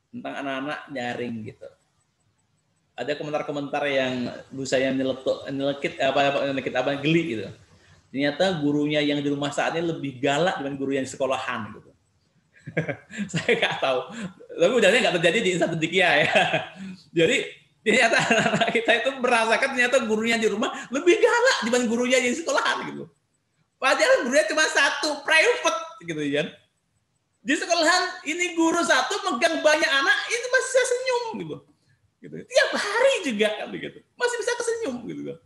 tentang anak-anak daring gitu. Ada komentar-komentar yang bu saya nyelekit geli gitu. Ternyata gurunya yang di rumah saat ini lebih galak dibanding guru yang di sekolahan gitu. Saya nggak tahu. Tapi udahnya nggak terjadi di Insan Pendidikia ya. Jadi ternyata anak kita itu merasakan ternyata gurunya di rumah lebih galak dibanding gurunya di sekolahan gitu. Padahal gurunya cuma satu, private gitu kan. Di sekolahan ini guru satu megang banyak anak, itu masih bisa senyum gitu. Tiap hari juga kan begitu. Masih bisa kesenyum gitu kan.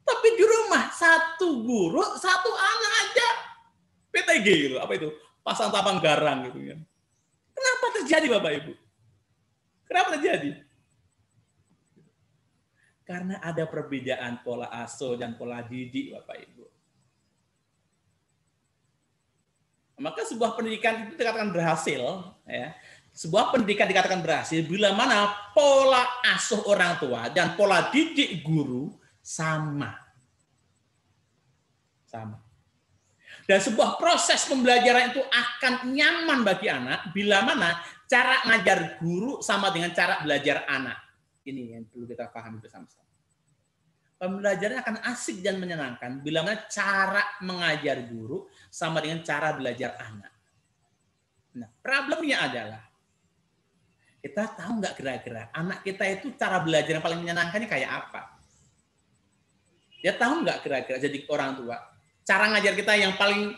Tapi di rumah satu guru, satu anak aja PTG gitu. Apa itu? Pasang tapang garang gitu kan. Kenapa terjadi Bapak Ibu? Kenapa terjadi? Karena ada perbedaan pola asuh dan pola didik Bapak Ibu. Maka sebuah pendidikan itu dikatakan berhasil, ya. Sebuah pendidikan dikatakan berhasil bila mana pola asuh orang tua dan pola didik guru sama. Sama. Dan sebuah proses pembelajaran itu akan nyaman bagi anak bila mana cara ngajar guru sama dengan cara belajar anak. Ini yang perlu kita pahami bersama-sama. Pembelajaran akan asik dan menyenangkan bila mana cara mengajar guru sama dengan cara belajar anak. Nah, problemnya adalah kita tahu nggak kira-kira anak kita itu cara belajar yang paling menyenangkannya kayak apa? Dia tahu nggak kira-kira jadi orang tua cara ngajar kita yang paling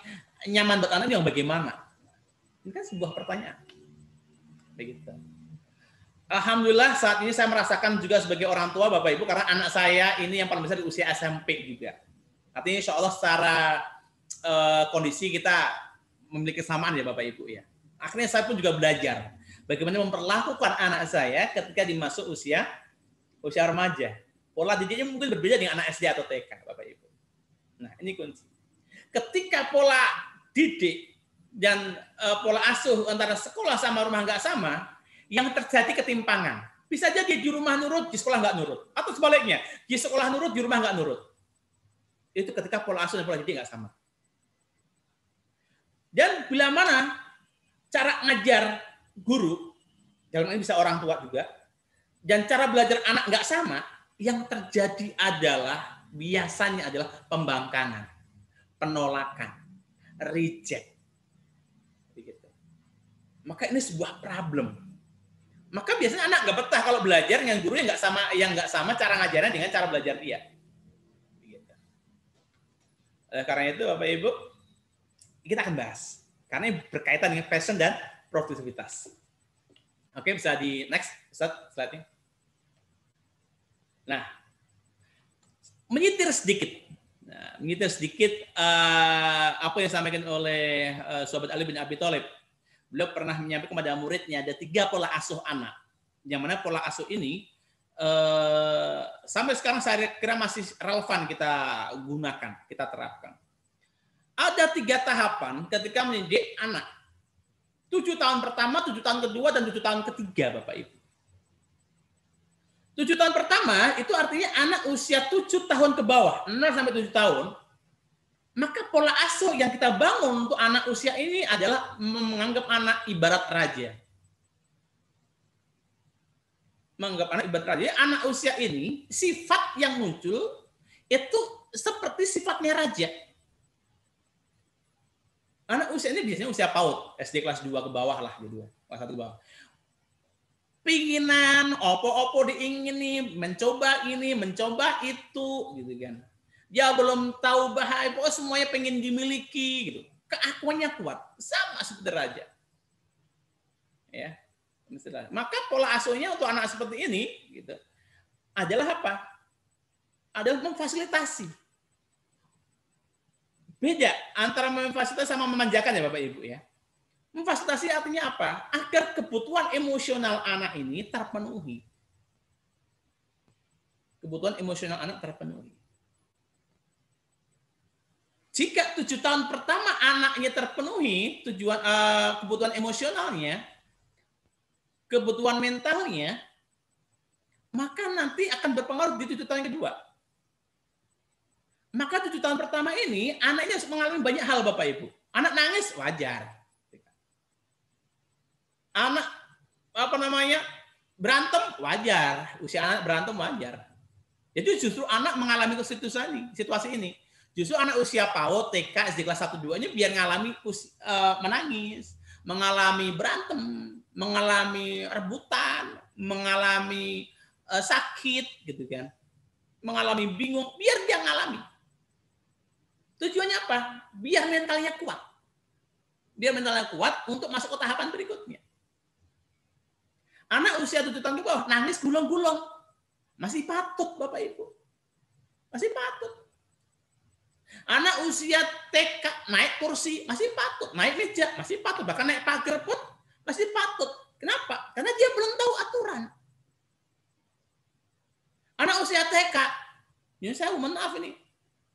nyaman buat anak yang bagaimana? Ini kan sebuah pertanyaan. Begitu. Alhamdulillah saat ini saya merasakan juga sebagai orang tua Bapak Ibu karena anak saya ini yang paling besar di usia SMP juga. Artinya insya Allah secara kondisi kita memiliki kesamaan ya Bapak Ibu ya. Akhirnya saya pun juga belajar bagaimana memperlakukan anak saya ketika dimasuk usia remaja. Pola didiknya mungkin berbeda dengan anak SD atau TK Bapak Ibu. Nah ini kunci. Ketika pola didik dan pola asuh antara sekolah sama rumah nggak sama, yang terjadi ketimpangan. Bisa jadi di rumah nurut, di sekolah nggak nurut. Atau sebaliknya, di sekolah nurut, di rumah nggak nurut. Itu ketika pola asuh dan pola didik nggak sama. Dan bila mana cara ngajar guru, dalam ini bisa orang tua juga, dan cara belajar anak nggak sama, yang terjadi adalah, biasanya adalah pembangkangan, penolakan, reject. Begitu. Maka ini sebuah problem. Maka biasanya anak nggak betah kalau belajar yang gurunya nggak sama cara ngajarnya dengan cara belajar dia. Begitu. Karena itu Bapak Ibu kita akan bahas karena ini berkaitan dengan passion dan produktivitas. Oke, bisa di next slide-nya. Nah, menyitir sedikit apa yang disampaikan oleh Sahabat Ali bin Abi Thalib. Beliau pernah menyampaikan kepada muridnya ada 3 pola asuh anak. Yang mana pola asuh ini sampai sekarang saya kira masih relevan kita gunakan, kita terapkan. Ada 3 tahapan ketika mendidik anak. 7 tahun pertama, 7 tahun kedua, dan 7 tahun ketiga, Bapak Ibu. 7 tahun pertama itu artinya anak usia 7 tahun ke bawah, 0 sampai 7 tahun. Maka pola asuh yang kita bangun untuk anak usia ini adalah menganggap anak ibarat raja. Menganggap anak ibarat raja. Anak usia ini, sifat yang muncul itu seperti sifatnya raja. Anak usia ini biasanya usia PAUD, SD kelas 2 ke bawah lah, gitu. Kelas 1 ke bawah. Pinginan, opo-opo diingini, mencoba ini, mencoba itu, gitu kan. Dia belum tahu bahaya, pokoknya semuanya pengen dimiliki gitu. Keakuannya kuat, sama seperti raja. Ya. Maka pola asuhnya untuk anak seperti ini gitu, adalah apa? Adalah memfasilitasi. Beda antara memfasilitasi sama memanjakan ya Bapak Ibu ya. Memfasilitasi artinya apa? Agar kebutuhan emosional anak ini terpenuhi. Kebutuhan emosional anak terpenuhi. Jika 7 tahun pertama anaknya terpenuhi kebutuhan emosionalnya, kebutuhan mentalnya, maka nanti akan berpengaruh di 7 tahun kedua. Maka 7 tahun pertama ini anaknya mengalami banyak hal Bapak Ibu. Anak nangis wajar. Anak berantem wajar. Usia anak berantem wajar. Jadi justru anak mengalami situasi ini. Justru anak usia PAUD, TK, SD kelas 1, 2 ini biar mengalami menangis, mengalami berantem, mengalami rebutan, mengalami sakit, gitu kan, mengalami bingung, biar dia mengalami. Tujuannya apa? Biar mentalnya kuat. dia mentalnya kuat untuk masuk ke tahapan berikutnya. Anak usia 7 tahun ke bawah nangis gulung-gulung, masih patut Bapak Ibu, masih patut. Anak usia TK naik kursi masih patut, naik meja masih patut, bahkan naik pagar pun masih patut. Kenapa? Karena dia belum tahu aturan. Anak usia TK, ini saya mohon maaf ini,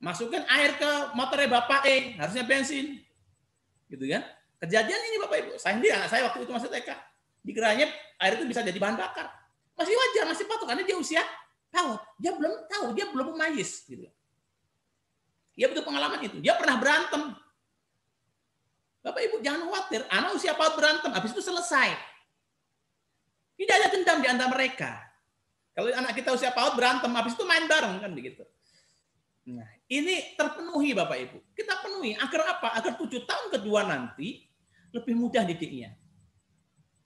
masukkan air ke motornya bapak harusnya bensin, gitu kan? Kejadian ini Bapak Ibu, saya sendiri anak saya waktu itu masih TK, dikiranya air itu bisa jadi bahan bakar, masih wajar, masih patut karena dia usia PAUD, dia belum tahu, dia belum memayis, gitu. Dia butuh pengalaman itu, dia pernah berantem. Bapak Ibu jangan khawatir, anak usia PAUD berantem, habis itu selesai. Tidak ada dendam di antara mereka. Kalau anak kita usia PAUD berantem, habis itu main bareng kan begitu. Nah, ini terpenuhi Bapak Ibu. Kita penuhi agar apa? Agar 7 tahun kedua nanti lebih mudah didiknya.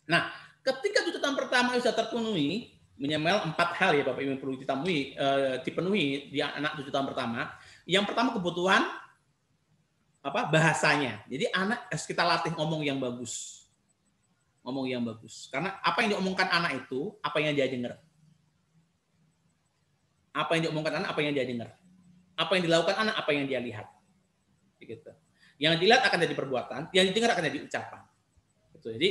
Nah, ketika 7 tahun pertama sudah terpenuhi, minimal 4 hal ya Bapak Ibu yang perlu dipenuhi di anak 7 tahun pertama. Yang pertama kebutuhan bahasanya. Jadi anak harus kita latih ngomong yang bagus. Ngomong yang bagus. Karena apa yang diomongkan anak itu, apa yang dia dengar. Apa yang diomongkan anak, apa yang dia dengar. Apa yang dilakukan anak, apa yang dia lihat. Begitu. Yang dilihat akan jadi perbuatan, yang didengar akan jadi ucapan. Gitu. Jadi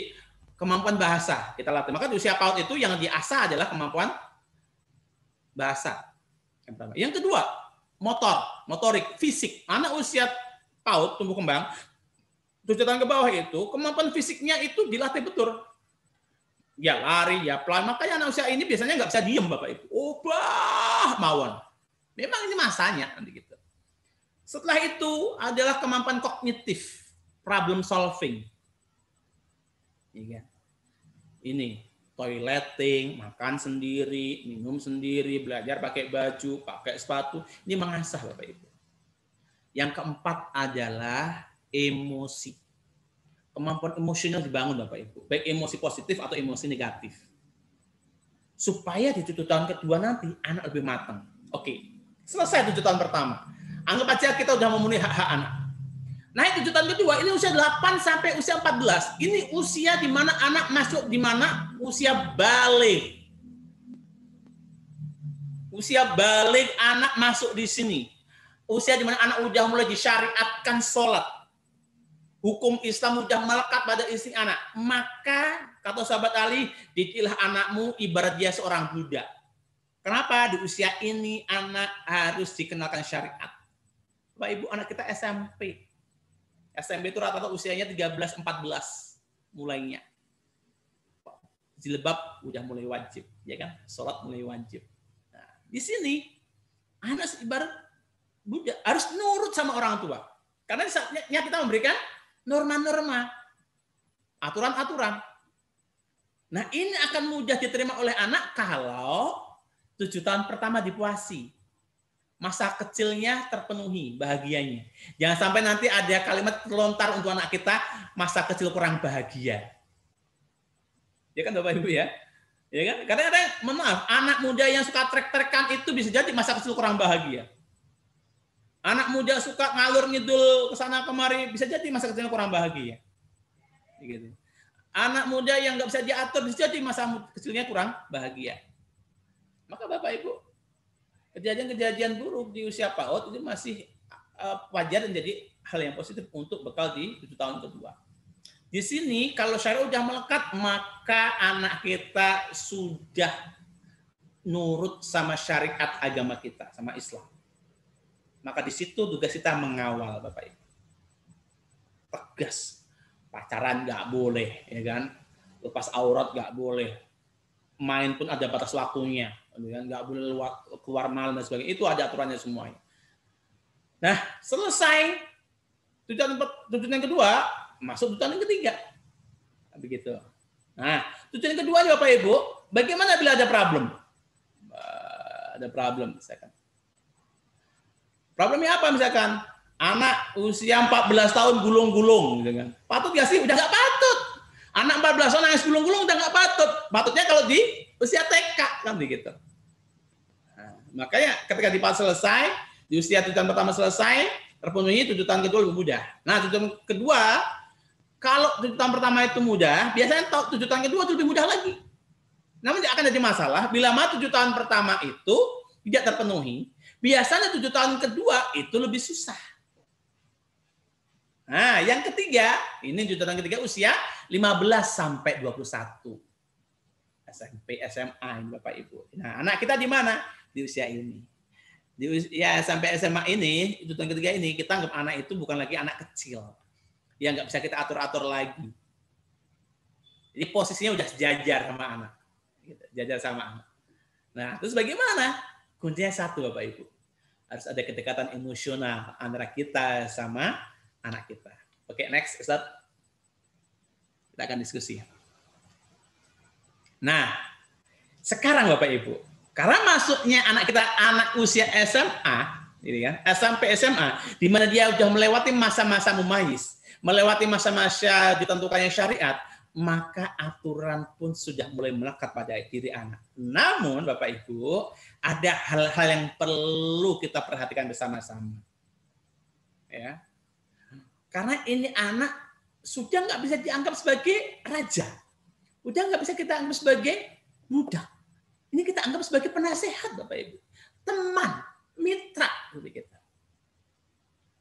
kemampuan bahasa kita latih. Maka di usia PAUD itu yang diasah adalah kemampuan bahasa. Yang kedua, motorik, fisik. Anak usia PAUD, tumbuh kembang, 7 tahun ke bawah itu, kemampuan fisiknya itu dilatih betul. Ya lari, ya pelan. Makanya anak usia ini biasanya nggak bisa diem Bapak Ibu. Obah, mawon. Memang ini masanya. Gitu. Setelah itu adalah kemampuan kognitif, problem solving. Ini toileting, makan sendiri, minum sendiri, belajar pakai baju, pakai sepatu. Ini mengasah Bapak Ibu. Yang keempat adalah emosi. Kemampuan emosional dibangun Bapak Ibu. Baik emosi positif atau emosi negatif. Supaya di 7 tahun kedua nanti anak lebih matang. Oke, selesai 7 tahun pertama. Anggap aja kita udah memenuhi hak-hak anak. Naik 7 tahun kedua, ini usia 8 sampai usia 14. Ini usia di mana anak masuk di mana usia balik. Usia balik anak masuk di sini. Usia di mana anak udah mulai disyariatkan sholat. Hukum Islam sudah melekat pada istri anak. Maka, kata sahabat Ali, didiklah anakmu ibarat dia seorang budak. Kenapa? Di usia ini anak harus dikenalkan syariat. Bapak Ibu, anak kita SMP. SMP itu rata-rata usianya 13-14 mulainya. Jilbab udah mulai wajib. Ya kan? Sholat mulai wajib. Nah, di sini, anak ibarat budak. Harus nurut sama orang tua. Karena saatnya kita memberikan norma-norma, aturan-aturan. Nah, ini akan mudah diterima oleh anak kalau 7 tahun pertama dipuasi. Masa kecilnya terpenuhi bahagianya. Jangan sampai nanti ada kalimat terlontar untuk anak kita, masa kecil kurang bahagia. Ya kan Bapak Ibu ya? Ya kan? Karena maaf, anak muda yang suka trek-trekan itu bisa jadi masa kecil kurang bahagia. Anak muda suka ngalur ngidul ke sana kemari, bisa jadi masa kecilnya kurang bahagia. Gitu. Anak muda yang nggak bisa diatur, bisa jadi masa kecilnya kurang bahagia. Maka Bapak Ibu, kejadian-kejadian buruk di usia PAUD itu masih wajar dan jadi hal yang positif untuk bekal di 7 tahun kedua. Di sini kalau syariat udah melekat, maka anak kita sudah nurut sama syariat agama kita, sama Islam. Maka di situ tugas kita mengawal Bapak Ibu. Tegas. Pacaran nggak boleh, ya kan? Lepas aurat nggak boleh. Main pun ada batas waktunya, ya kan? Nggak boleh keluar malam dan sebagainya. Itu ada aturannya semuanya. Nah, selesai tujuan yang kedua, masuk tujuan yang ketiga. Begitu. Nah, tujuan yang kedua Bapak Ibu, bagaimana bila ada problem? Ada problem misalkan. Problemnya apa misalkan? Anak usia 14 tahun gulung-gulung. Gitu kan. Patut nggak sih? Udah nggak patut. Anak 14 tahun nangis gulung-gulung udah nggak patut. Patutnya kalau di usia TK. Kan begitu. Nah, makanya ketika di PAUD selesai, di usia 7 tahun pertama selesai, terpenuhi 7 tahun kedua lebih mudah. Nah, 7 tahun kedua, Kalau 7 tahun pertama itu mudah, biasanya 7 tahun kedua itu lebih mudah lagi. Namun akan jadi masalah bila 7 tahun pertama itu tidak terpenuhi, biasanya 7 tahun kedua itu lebih susah. Nah, yang ketiga, ini 7 tahun ketiga usia 15 sampai 21. SMP, SMA ini Bapak Ibu. Nah, anak kita di mana? Di usia ini. Di usia sampai SMA ini, 7 tahun ketiga ini, kita anggap anak itu bukan lagi anak kecil. Yang nggak bisa kita atur-atur lagi. Jadi posisinya udah sejajar sama anak. Jajar sama anak. Nah, terus bagaimana? Kuncinya satu Bapak Ibu. Harus ada kedekatan emosional antara kita sama anak kita. Oke, next Ustaz. Kita akan diskusi. Nah, sekarang Bapak Ibu, karena masuknya anak kita anak usia SMA, ini kan, sampai SMA, di mana dia sudah melewati masa-masa mumayyiz, melewati masa-masa ditentukannya syariat, maka aturan pun sudah mulai melekat pada diri anak. Namun Bapak Ibu, ada hal-hal yang perlu kita perhatikan bersama-sama. Ya. Karena ini anak sudah nggak bisa dianggap sebagai raja. Udah nggak bisa kita anggap sebagai budak. Ini kita anggap sebagai penasehat Bapak Ibu. Teman, mitra kita.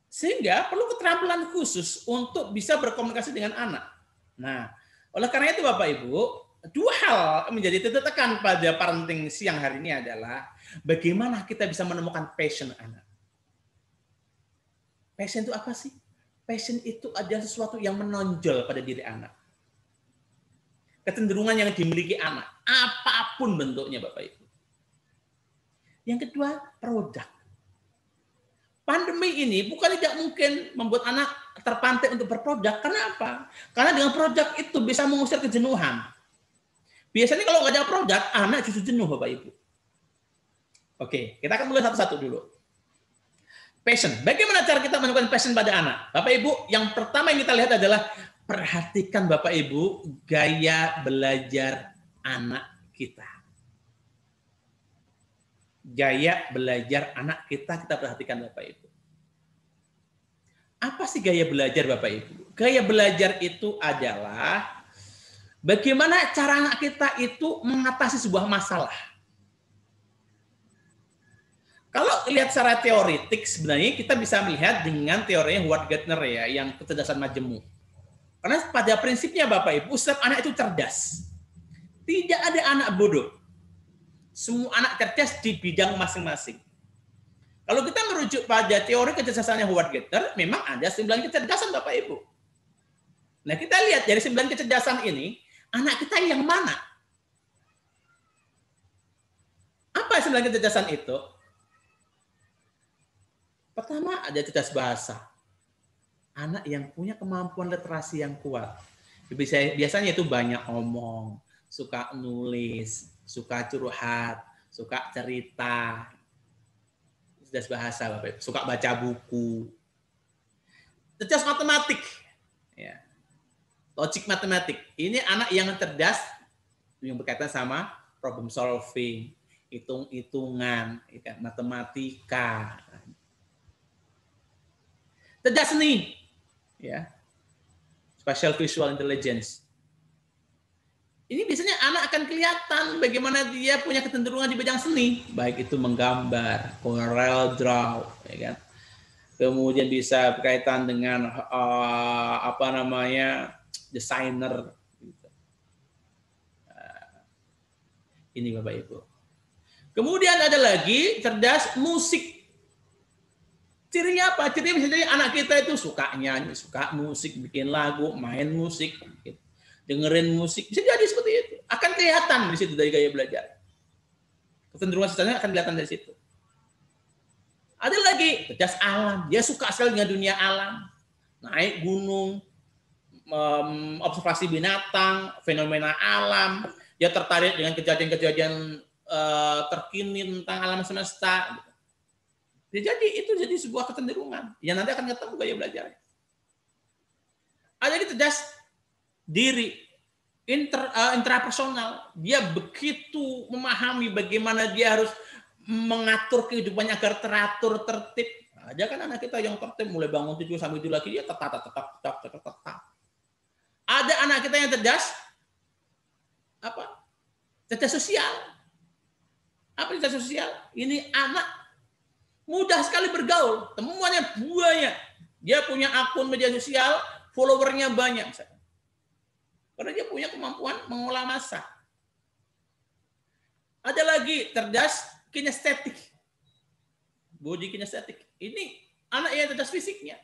Sehingga perlu keterampilan khusus untuk bisa berkomunikasi dengan anak. Nah, oleh karena itu Bapak Ibu, dua hal menjadi titik tekan pada parenting siang hari ini adalah bagaimana kita bisa menemukan passion anak. Passion itu apa sih? Passion itu adalah sesuatu yang menonjol pada diri anak. Kecenderungan yang dimiliki anak, apapun bentuknya Bapak Ibu. Yang kedua, produk. Pandemi ini bukan tidak mungkin membuat anak terpantik untuk berproduk. Kenapa? Karena dengan produk itu bisa mengusir kejenuhan. Biasanya kalau nggak ada produk, anak justru jenuh Bapak Ibu. Oke, kita akan mulai satu-satu dulu. Passion. Bagaimana cara kita menemukan passion pada anak? Bapak Ibu, yang pertama yang kita lihat adalah perhatikan Bapak Ibu gaya belajar anak kita. Gaya belajar anak kita perhatikan Bapak Ibu. Apa sih gaya belajar Bapak Ibu? Gaya belajar itu adalah bagaimana cara anak kita itu mengatasi sebuah masalah. Kalau lihat secara teoritik sebenarnya kita bisa melihat dengan teorinya Howard Gardner ya, yang kecerdasan majemuk. Karena pada prinsipnya Bapak Ibu, setiap anak itu cerdas. Tidak ada anak bodoh. Semua anak cerdas di bidang masing-masing. Kalau kita merujuk pada teori kecerdasannya Howard Gardner, memang ada 9 kecerdasan Bapak Ibu. Nah, kita lihat dari 9 kecerdasan ini, anak kita yang mana? Apa 9 kecerdasan itu? Pertama, ada cerdas bahasa. Anak yang punya kemampuan literasi yang kuat. Biasanya itu banyak omong, suka nulis, suka curhat, suka cerita. Cerdas bahasa, Bapak Ibu. Suka baca buku. Cerdas matematik. Ya. Logik matematik. Ini anak yang cerdas yang berkaitan sama problem solving, hitung-hitungan, matematika. Cerdas seni. Ya. Spatial visual intelligence. Ini biasanya anak akan kelihatan bagaimana dia punya kecenderungan di bidang seni, baik itu menggambar, Corel Draw, ya kan. Kemudian bisa berkaitan dengan desainer. Gitu. Ini Bapak Ibu. Kemudian ada lagi cerdas musik. Cirinya apa? Cirinya misalnya anak kita itu suka nyanyi, suka musik, bikin lagu, main musik, gitu. Dengerin musik, bisa jadi seperti itu. Akan kelihatan di situ dari gaya belajar. Kecenderungan sisanya akan kelihatan dari situ. Ada lagi cerdas alam, dia suka sekali dengan dunia alam, naik gunung, observasi binatang, fenomena alam, dia tertarik dengan kejadian-kejadian terkini tentang alam semesta. Jadi itu jadi sebuah kecenderungan yang nanti akan ketemu gaya belajarnya. Ada lagi cerdas diri, intrapersonal. Dia begitu memahami bagaimana dia harus mengatur kehidupannya agar teratur, tertib. Ada kan anak kita yang tertib mulai bangun tidur sampai tidur lagi dia tetap. Ada anak kita yang cerdas, apa? Cerdas sosial. Apa cerdas sosial? Ini anak mudah sekali bergaul, temuannya banyak. Dia punya akun media sosial, followernya banyak. Karena dia punya kemampuan mengolah massa. Ada lagi cerdas kinestetik. Body kinestetik. Ini anak yang cerdas fisiknya.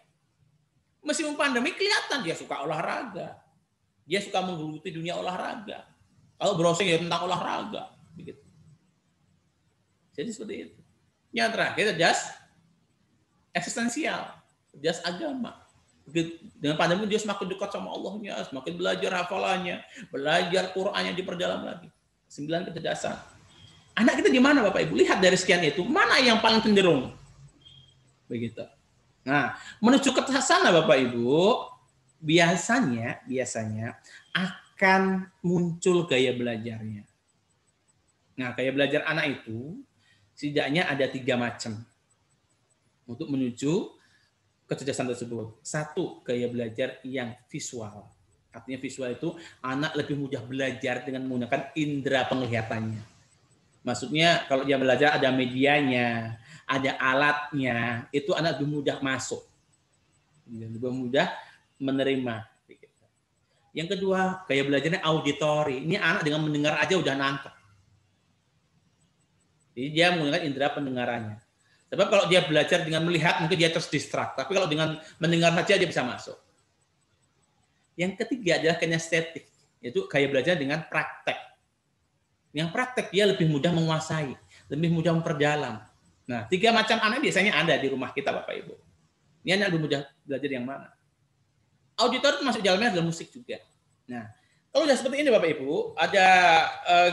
Meskipun pandemi kelihatan dia suka olahraga. Dia suka menggeluti dunia olahraga. Kalau browsing ya tentang olahraga. Begitu. Jadi seperti itu. Yang terakhir cerdas eksistensial. Cerdas agama. Dengan pandemi dia semakin dekat sama Allahnya. Semakin belajar hafalannya. Belajar Qur'annya diperdalam lagi. 9 kecerdasan. Anak kita di mana Bapak Ibu? Lihat dari sekian itu, mana yang paling cenderung? Begitu. Nah, menuju ke sana Bapak Ibu, biasanya akan muncul gaya belajarnya. Nah, gaya belajar anak itu setidaknya ada 3 macam untuk menuju kecerdasan tersebut. 1, gaya belajar yang visual. Artinya visual itu anak lebih mudah belajar dengan menggunakan indera penglihatannya. Maksudnya kalau dia belajar ada medianya, ada alatnya, itu anak lebih mudah masuk. Lebih mudah menerima. Yang kedua, gaya belajarnya auditori. Ini anak dengan mendengar aja udah nangkep. Jadi dia menggunakan indera pendengarannya. Sebab kalau dia belajar dengan melihat mungkin dia terdistract. Tapi kalau dengan mendengar saja dia bisa masuk. Yang ketiga adalah kinestetik. Yaitu gaya belajar dengan praktek. Yang praktek dia lebih mudah menguasai, lebih mudah memperdalam. Nah, 3 macam anak biasanya ada di rumah kita Bapak Ibu. Ini anak lebih mudah belajar yang mana? Auditor itu masuk dalamnya adalah musik juga. Nah, kalau sudah seperti ini Bapak Ibu, ada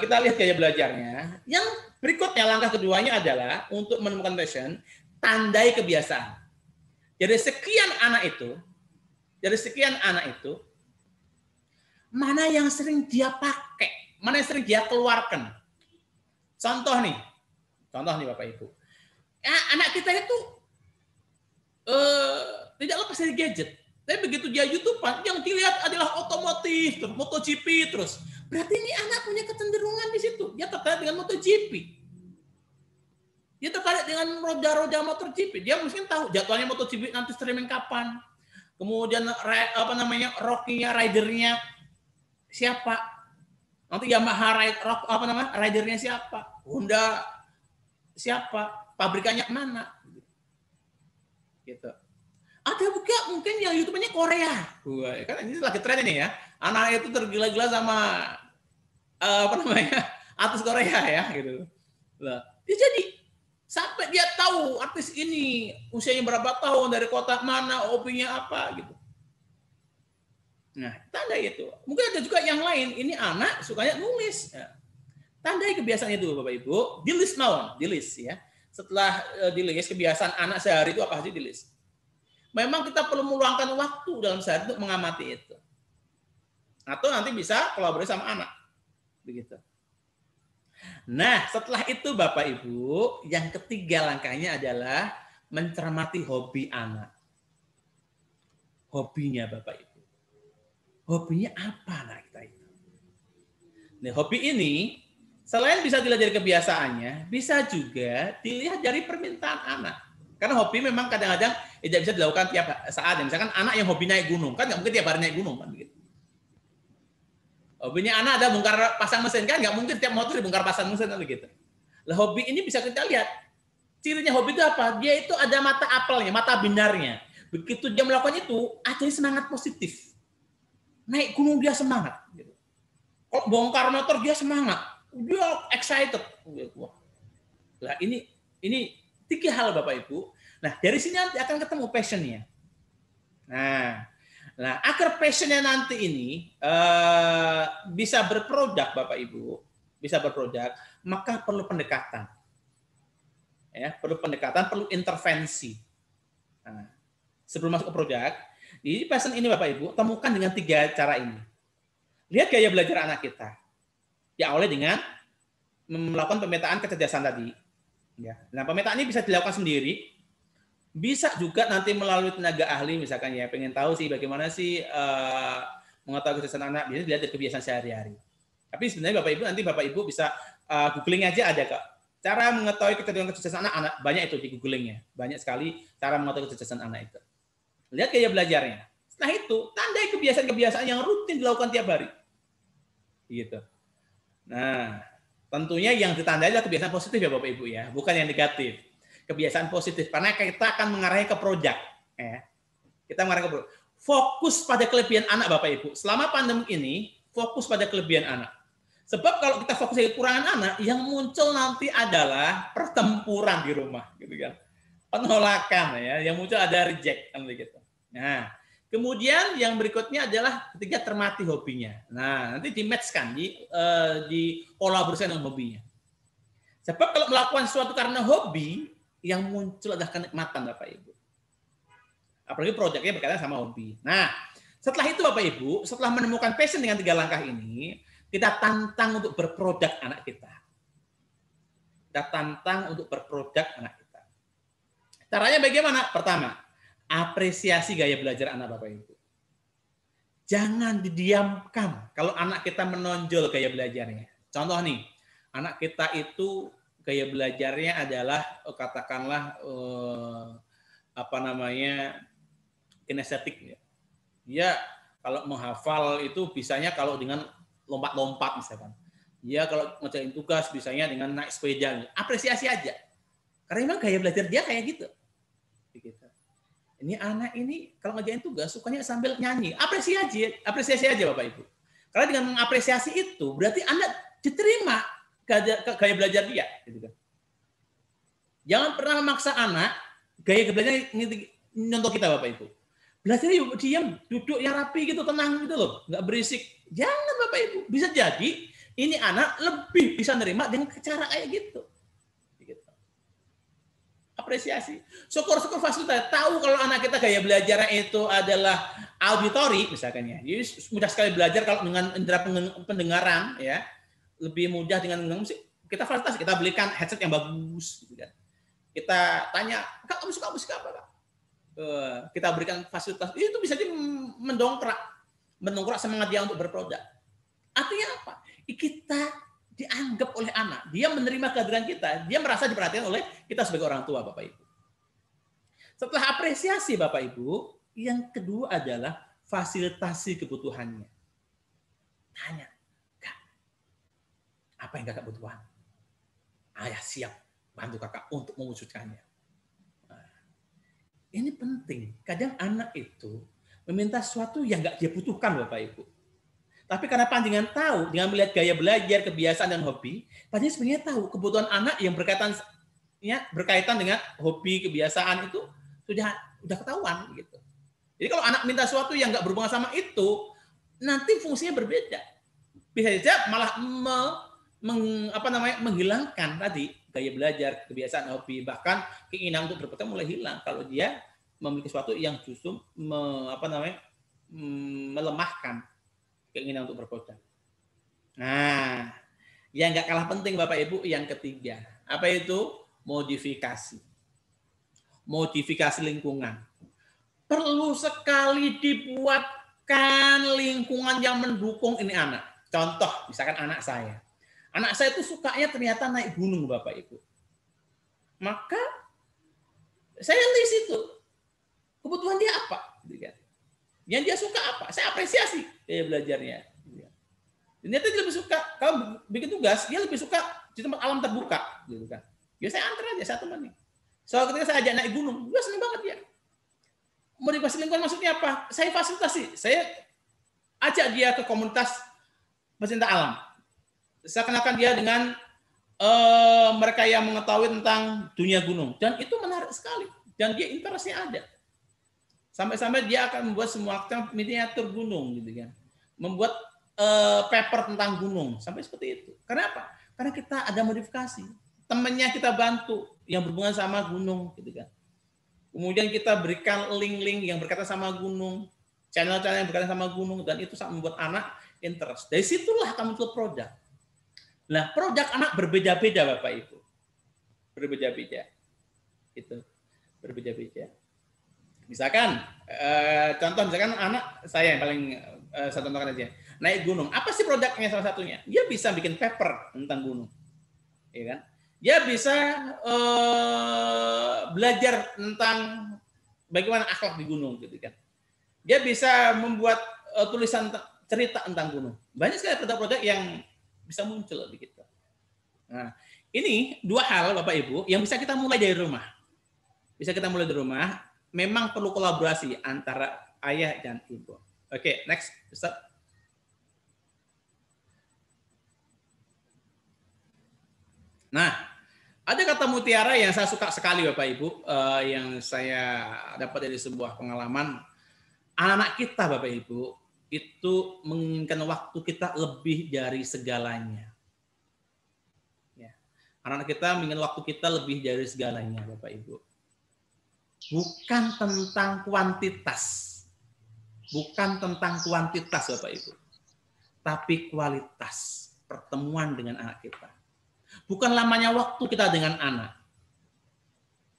kita lihat gaya belajarnya. Yang berikutnya langkah keduanya adalah untuk menemukan passion, tandai kebiasaan. Dari sekian anak itu, mana yang sering dia pakai? Mana yang sering dia keluarkan? Contoh nih Bapak Ibu. Anak kita itu tidak lepas dari gadget. Tapi begitu dia YouTube, yang dilihat adalah otomotif, MotoGP terus. Berarti ini anak punya kecenderungan di situ. Dia tertarik dengan MotoGP. Dia tertarik dengan roda-roda MotoGP. Dia mungkin tahu jadwalnya MotoGP nanti streaming kapan. Kemudian Rocky-nya, ridernya siapa? Nanti Yamaha ridernya siapa? Honda siapa? Pabrikannya mana? Gitu. Ada juga mungkin yang YouTube-nya Korea. Kan ini lagi tren ini ya. Anak itu tergila-gila sama artis Korea ya gitu. Lah, jadi sampai dia tahu artis ini usianya berapa tahun, dari kota mana, hobinya apa gitu. Nah, tandai itu. Mungkin ada juga yang lain. Ini anak sukanya nulis. Tandai kebiasaan itu, Bapak Ibu. Di list ya. Setelah di list kebiasaan anak sehari itu apa sih di list? Memang kita perlu meluangkan waktu dalam sehari untuk mengamati itu. Atau nanti bisa kolaborasi sama anak. Begitu. Nah, setelah itu Bapak Ibu, yang ketiga langkahnya adalah mencermati hobi anak. Hobinya Bapak Ibu. Hobinya apa anak kita itu? Nah, hobi ini selain bisa dilihat dari kebiasaannya, bisa juga dilihat dari permintaan anak. Karena hobi memang kadang-kadang tidak bisa dilakukan tiap saat. Misalkan anak yang hobi naik gunung, kan nggak mungkin tiap hari naik gunung kan begitu. Hobinya anak ada bongkar pasang mesin, kan nggak mungkin tiap motor dibongkar pasang mesin kan begitu. Lah hobi ini bisa kita lihat. Cirinya hobi itu apa? Dia itu ada mata apelnya, mata binarnya. Begitu dia melakukan itu, ada semangat positif. Naik gunung dia semangat. Kalau bongkar motor dia semangat. Dia excited. Nah, ini 3 hal Bapak Ibu. Nah, dari sini nanti akan ketemu passionnya. Nah, agar passionnya nanti ini bisa berproduk Bapak Ibu, maka perlu pendekatan. Ya, perlu pendekatan, perlu intervensi. Nah, sebelum masuk ke produk, jadi passion ini Bapak Ibu temukan dengan 3 cara ini. Lihat gaya belajar anak kita. Diawali dengan melakukan pemetaan kecerdasan tadi. Ya. Nah, pemetaan ini bisa dilakukan sendiri. Bisa juga nanti melalui tenaga ahli misalkan ya, pengen tahu sih bagaimana sih mengetahui kecerdasan anak biasanya dilihat dari kebiasaan sehari-hari. Tapi sebenarnya Bapak Ibu nanti Bapak Ibu bisa googling aja ada Kak. Cara mengetahui kecerdasan anak banyak itu di googlingnya. Banyak sekali cara mengetahui kecerdasan anak itu. Lihat gaya belajarnya. Setelah itu tandai kebiasaan-kebiasaan yang rutin dilakukan tiap hari. Gitu. Nah, tentunya yang ditandai adalah kebiasaan positif ya Bapak Ibu ya, bukan yang negatif. Kebiasaan positif karena kita akan mengarahnya ke proyek. Ya. Kita mengarah ke proyek. Fokus pada kelebihan anak Bapak Ibu. Selama pandemi ini fokus pada kelebihan anak. Sebab kalau kita fokus pada kekurangan anak, yang muncul nanti adalah pertempuran di rumah, gitu kan. Penolakan ya, yang muncul ada reject kan begitu. Nah, kemudian yang berikutnya adalah ketika termati hobinya. Nah, nanti di-match-kan, di kolaborasi dengan hobinya. Sebab kalau melakukan sesuatu karena hobi, yang muncul adalah kenikmatan Bapak Ibu. Apalagi proyeknya berkaitan sama hobi. Nah, setelah itu Bapak Ibu, setelah menemukan passion dengan 3 langkah ini, kita tantang untuk berproduk anak kita. Kita tantang untuk berproduk anak kita. Caranya bagaimana? Pertama, apresiasi gaya belajar anak Bapak Ibu. Jangan didiamkan kalau anak kita menonjol gaya belajarnya. Contoh nih, anak kita itu gaya belajarnya adalah katakanlah kinestetik ya. Dia kalau menghafal itu bisanya kalau dengan lompat-lompat misalkan. Dia kalau ngerjain tugas bisanya dengan naik sepeda. Apresiasi aja. Karena memang gaya belajar dia kayak gitu. Ini anak ini kalau ngerjain tugas sukanya sambil nyanyi. Apresiasi aja Bapak Ibu. Karena dengan mengapresiasi itu berarti anak diterima gaya belajar dia. Gitu kan. Jangan pernah memaksa anak gaya belajar nyontoh kita Bapak Ibu. Belajarnya diam, duduk yang rapi gitu, tenang gitu loh, nggak berisik. Jangan Bapak Ibu. Bisa jadi ini anak lebih bisa nerima dengan cara kayak gitu. Apresiasi. Syukur-syukur fasilitas. Tahu kalau anak kita gaya belajarnya itu adalah auditory misalkan ya. Jadi mudah sekali belajar kalau dengan indera pendengaran ya. Lebih mudah dengan musik. Kita fasilitasi, kita belikan headset yang bagus gitu kan. Kita tanya, "Kak, kamu suka musik apa, Kak?" Kita berikan fasilitas. Itu bisa jadi mendongkrak semangat dia untuk berproduk. Artinya apa? Kita dianggap oleh anak, dia menerima kehadiran kita, dia merasa diperhatikan oleh kita sebagai orang tua, Bapak Ibu. Setelah apresiasi Bapak Ibu, yang kedua adalah fasilitasi kebutuhannya. Tanya, Kak, apa yang Kakak butuhkan? Ayah siap bantu Kakak untuk mewujudkannya. Nah, ini penting. Kadang anak itu meminta sesuatu yang nggak dia butuhkan, Bapak Ibu. Tapi karena panjenengan tahu dengan melihat gaya belajar, kebiasaan dan hobi, panjenengan sebenarnya tahu kebutuhan anak yang berkaitan dengan hobi, kebiasaan itu sudah ketahuan gitu. Jadi kalau anak minta sesuatu yang nggak berhubungan sama itu, nanti fungsinya berbeda. Bisa saja malah menghilangkan tadi gaya belajar, kebiasaan, hobi, bahkan keinginan untuk berproduk mulai hilang kalau dia memiliki sesuatu yang justru melemahkan keinginan untuk berproduk. Nah, yang nggak kalah penting Bapak Ibu yang ketiga, apa itu? Modifikasi. Modifikasi lingkungan. Perlu sekali dibuatkan lingkungan yang mendukung ini anak. Contoh, misalkan anak saya. Anak saya itu sukanya ternyata naik gunung Bapak Ibu. Maka saya list itu. Kebutuhan dia apa? Yang dia suka apa? Saya apresiasi gaya belajarnya. Ternyata dia lebih suka kalau bikin tugas, dia lebih suka di tempat alam terbuka, gitu kan. Ya saya antar aja, saya temani. Soal ketika saya ajak naik gunung, dia senang banget ya. Modifikasi lingkungan maksudnya apa? Saya fasilitasi, saya ajak dia ke komunitas pecinta alam. Saya kenalkan dia dengan mereka yang mengetahui tentang dunia gunung, dan itu menarik sekali. Dan dia interestnya ada. Sampai-sampai dia akan membuat semua miniatur gunung, gitu kan. Membuat paper tentang gunung, sampai seperti itu. Kenapa? Karena kita ada modifikasi. Temannya kita bantu yang berhubungan sama gunung, gitu kan. Kemudian kita berikan link-link yang berkaitan sama gunung, channel-channel yang berkaitan sama gunung, dan itu sangat membuat anak interest. Dari situlah akan muncul produk. Nah, produk anak berbeda-beda, Bapak Ibu. Berbeda-beda. Itu berbeda-beda. Misalkan, contoh misalkan anak saya yang paling saya contohkan aja. Naik gunung. Apa sih produknya salah satunya? Dia bisa bikin paper tentang gunung. Ya kan? Dia bisa belajar tentang bagaimana akhlak di gunung gitu kan. Dia bisa membuat tulisan cerita tentang gunung. Banyak sekali produk-produk yang bisa muncul di kita. Nah, ini dua hal Bapak Ibu yang bisa kita mulai dari rumah. Bisa kita mulai dari rumah. Memang perlu kolaborasi antara ayah dan ibu. Oke, next, Ustaz. Nah, ada kata mutiara yang saya suka sekali Bapak Ibu, yang saya dapat dari sebuah pengalaman. Anak-anak kita Bapak Ibu, itu menginginkan waktu kita lebih dari segalanya. Ya. Anak-anak kita menginginkan waktu kita lebih dari segalanya Bapak Ibu. Bukan tentang kuantitas. Bukan tentang kuantitas Bapak Ibu. Tapi kualitas pertemuan dengan anak kita. Bukan lamanya waktu kita dengan anak.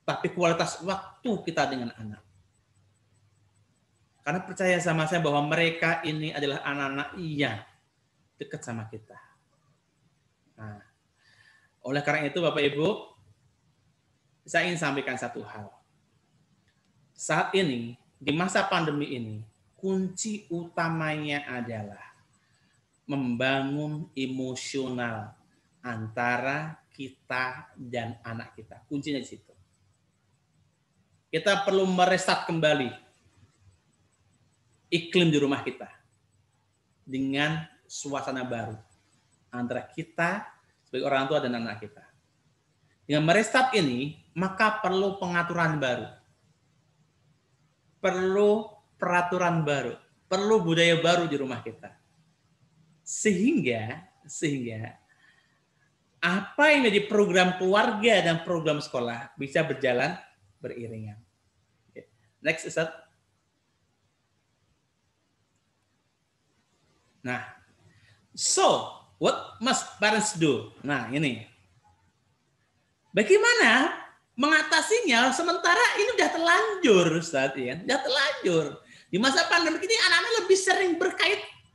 Tapi kualitas waktu kita dengan anak. Karena percaya sama saya bahwa mereka ini adalah anak-anak yang dekat sama kita. Nah, oleh karena itu Bapak Ibu, saya ingin sampaikan satu hal. Saat ini, di masa pandemi ini, kunci utamanya adalah membangun emosional antara kita dan anak kita. Kuncinya di situ. Kita perlu mereset kembali iklim di rumah kita dengan suasana baru antara kita sebagai orang tua dan anak kita. Dengan mereset ini, maka perlu pengaturan baru. Perlu peraturan baru, perlu budaya baru di rumah kita. Sehingga apa yang menjadi program keluarga dan program sekolah bisa berjalan beriringan. Next, Ustaz. Nah, so what must parents do? Nah, ini. Bagaimana mengatasinya sementara ini udah terlanjur, Ustaz, ya? Udah terlanjur. Di masa pandemi ini anak-anak lebih sering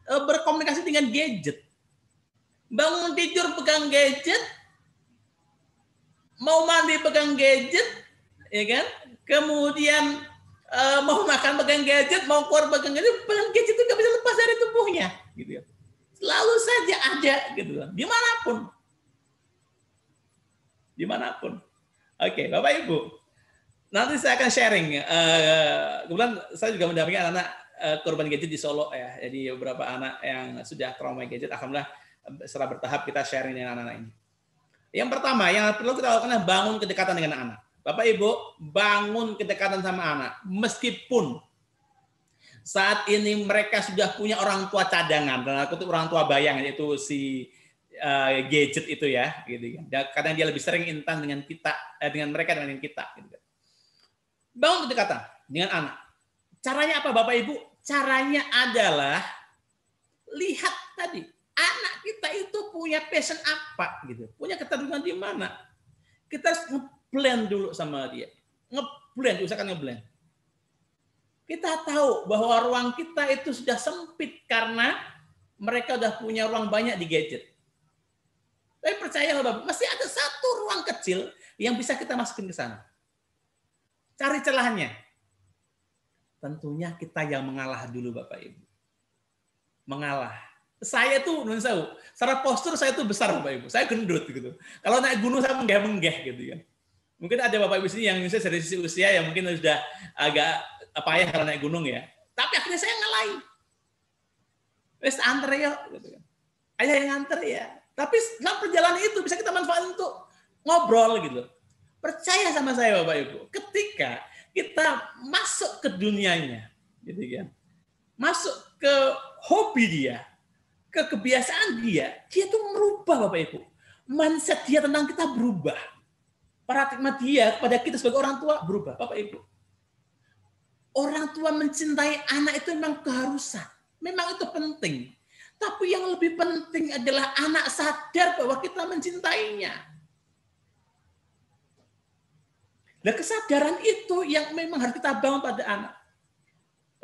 berkomunikasi dengan gadget. Bangun tidur pegang gadget, mau mandi pegang gadget, ya kan? Kemudian mau makan pegang gadget, mau keluar pegang gadget itu nggak bisa lepas dari tubuhnya, gitu ya. Selalu saja ada, gitu, dimanapun. Oke, Bapak Ibu, nanti saya akan sharing. Kebetulan saya juga mendampingi anak-anak korban gadget di Solo ya. Jadi beberapa anak yang sudah trauma gadget, alhamdulillah secara bertahap kita sharing dengan anak-anak ini. Yang pertama, yang perlu kita lakukan adalah bangun kedekatan dengan anak. Bapak Ibu, bangun kedekatan sama anak. Meskipun saat ini mereka sudah punya orang tua cadangan, dan aku tuh orang tua bayang, yaitu si gadget itu ya, gitu kan. Kadang dia lebih sering intan dengan kita, dengan mereka dengan kita. Gitu. Bangun kedekatan dengan anak. Caranya apa, Bapak Ibu? Caranya adalah lihat tadi, anak kita itu punya passion apa, gitu, punya keterlibatan di mana. Kita harus ngeblend dulu sama dia, usahakan ngeblend. Kita tahu bahwa ruang kita itu sudah sempit karena mereka udah punya ruang banyak di gadget. Tapi percayalah Bapak, masih ada satu ruang kecil yang bisa kita masukin ke sana. Cari celahnya. Tentunya kita yang mengalah dulu Bapak Ibu. Mengalah. Saya tuh, secara postur saya tuh besar Bapak Ibu. Saya gendut gitu. Kalau naik gunung saya menggeh-menggeh gitu ya. Mungkin ada Bapak Ibu sini yang misalnya dari sisi usia yang mungkin sudah agak payah kalau naik gunung ya. Tapi akhirnya saya ngalahin. Wes antre ya, gitu kan. Ayah yang antre ya. Tapi dalam perjalanan itu bisa kita manfaatkan untuk ngobrol gitu. Percaya sama saya Bapak Ibu, ketika kita masuk ke dunianya, gitu kan, masuk ke hobi dia, ke kebiasaan dia tuh merubah Bapak Ibu. Mindset dia tentang kita berubah. Paradigma dia kepada kita sebagai orang tua berubah Bapak Ibu. Orang tua mencintai anak itu memang keharusan, memang itu penting. Tapi yang lebih penting adalah anak sadar bahwa kita mencintainya. Nah, kesadaran itu yang memang harus kita bangun pada anak.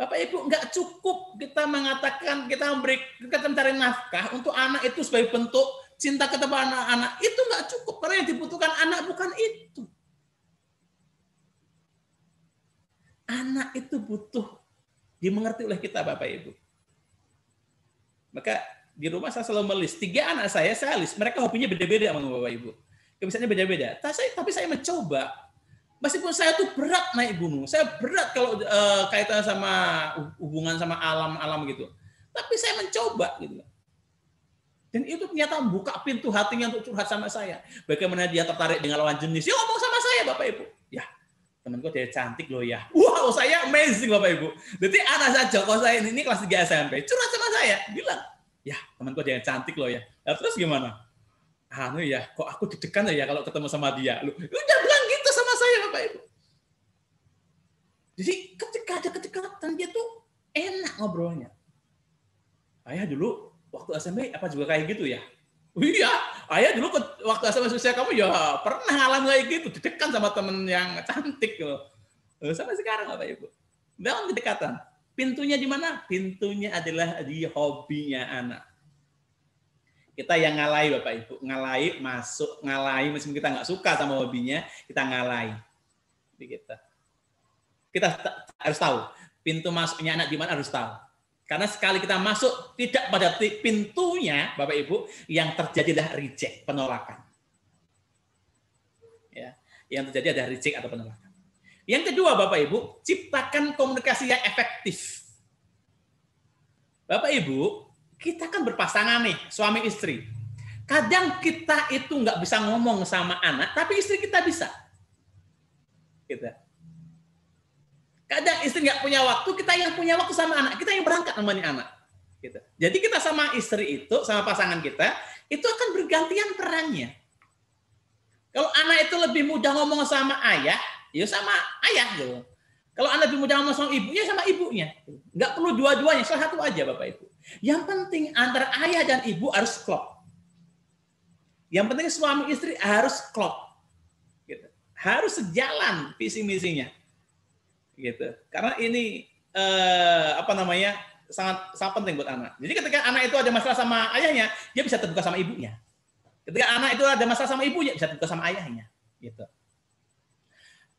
Bapak Ibu, nggak cukup kita mengatakan kita mencari nafkah untuk anak itu sebagai bentuk cinta kita pada anak-anak. Itu nggak cukup, karena yang dibutuhkan anak bukan itu. Anak itu butuh dimengerti oleh kita, Bapak Ibu. Maka di rumah saya selalu melis. 3 anak saya list. Mereka hobinya beda-beda sama Bapak Ibu. Kebiasaannya beda-beda. Tapi saya mencoba. Meskipun saya tuh berat naik gunung, saya berat kalau kaitannya sama hubungan sama alam gitu. Tapi saya mencoba gitu. Dan itu ternyata membuka pintu hatinya untuk curhat sama saya. Bagaimana dia tertarik dengan lawan jenis. Ya ngomong sama saya, Bapak Ibu. Ya, temanku dia cantik loh ya. Wow, saya amazing Bapak Ibu. Jadi anak saya Joko saya ini kelas 3 SMP. Curhat sama saya. Bilang, ya temanku dia cantik loh ya. Nah, terus gimana? Ya, kok aku deg-degan ya kalau ketemu sama dia. Loh, udah bilang gitu sama saya Bapak Ibu. Jadi ketika ada kedekatan dia tuh enak ngobrolnya. Ayah dulu waktu SMP apa juga kayak gitu ya? Iya, ayah dulu waktu SMP usia kamu ya pernah ngalamin kayak gitu, deg-degan sama temen yang cantik loh. Sampai sekarang Bapak Ibu. Dalam kedekatan. Pintunya di mana? Pintunya adalah di hobinya anak. Kita yang ngalai Bapak Ibu, ngalai meskipun kita nggak suka sama hobinya, kita ngalai. Kita harus tahu pintu masuknya anak di mana, harus tahu. Karena sekali kita masuk tidak pada pintunya, Bapak Ibu, yang terjadi adalah reject, penolakan. Ya, yang terjadi adalah reject atau penolakan. Yang kedua, Bapak Ibu, ciptakan komunikasi yang efektif. Bapak Ibu, kita kan berpasangan nih, suami istri. Kadang kita itu nggak bisa ngomong sama anak, tapi istri kita bisa. Kadang istri nggak punya waktu, kita yang punya waktu sama anak, kita yang berangkat nemenin anak. Jadi kita sama istri itu, sama pasangan kita, itu akan bergantian perannya. Kalau anak itu lebih mudah ngomong sama ayah, ya sama ayah gitu. Kalau anak lebih mudah ngomong sama ibunya, sama ibunya. Nggak perlu dua-duanya, salah satu aja Bapak Ibu. Yang penting antara ayah dan ibu harus klop. Yang penting suami istri harus klop. Harus sejalan visi misinya. Karena ini sangat penting buat anak. Jadi ketika anak itu ada masalah sama ayahnya, dia bisa terbuka sama ibunya. Ketika anak itu ada masalah sama ibunya, bisa terbuka sama ayahnya.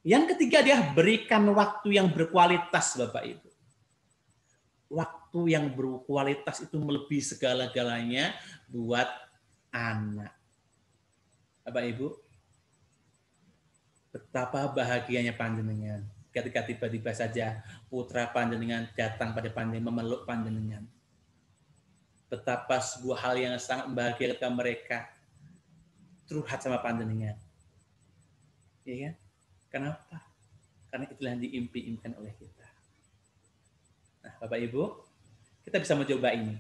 Yang ketiga, dia berikan waktu yang berkualitas, Bapak Ibu. Waktu yang berkualitas itu melebihi segala-galanya buat anak. Bapak Ibu, betapa bahagianya panjenengan ketika tiba-tiba saja putra panjenengan datang pada panjenengan, memeluk panjenengan. Betapa sebuah hal yang sangat membahagiakan mereka curhat sama panjenengan. Ya kan? Kenapa? Karena itulah yang diimpi-impikan oleh kita. Nah, Bapak Ibu, kita bisa mencoba ini.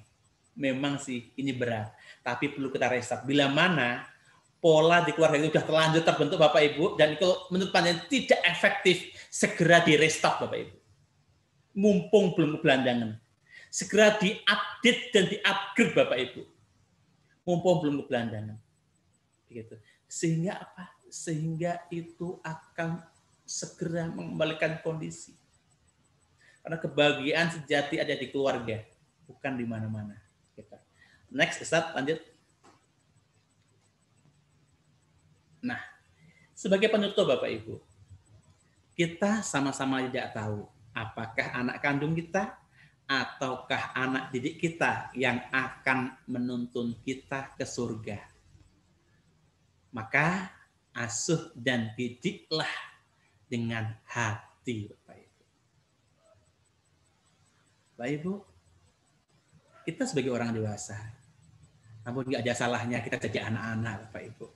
Memang sih ini berat, tapi perlu kita restart. Bila mana pola di keluarga itu sudah terlanjur terbentuk Bapak Ibu, dan itu menurut panjenengan tidak efektif, segera di restart Bapak Ibu. Mumpung belum kebelandangan. Segera di-update dan di-upgrade Bapak Ibu. Mumpung belum kebelandangan. Begitu. Sehingga apa? Sehingga itu akan segera mengembalikan kondisi. Karena kebahagiaan sejati ada di keluarga, bukan di mana-mana. Next, Ustaz, lanjut. Nah, sebagai penutup Bapak Ibu, kita sama-sama tidak tahu apakah anak kandung kita ataukah anak didik kita yang akan menuntun kita ke surga. Maka asuh dan didiklah dengan hati, Bapak Ibu. Bapak Ibu, kita sebagai orang dewasa, namun tidak ada salahnya kita jadi anak-anak, Bapak Ibu.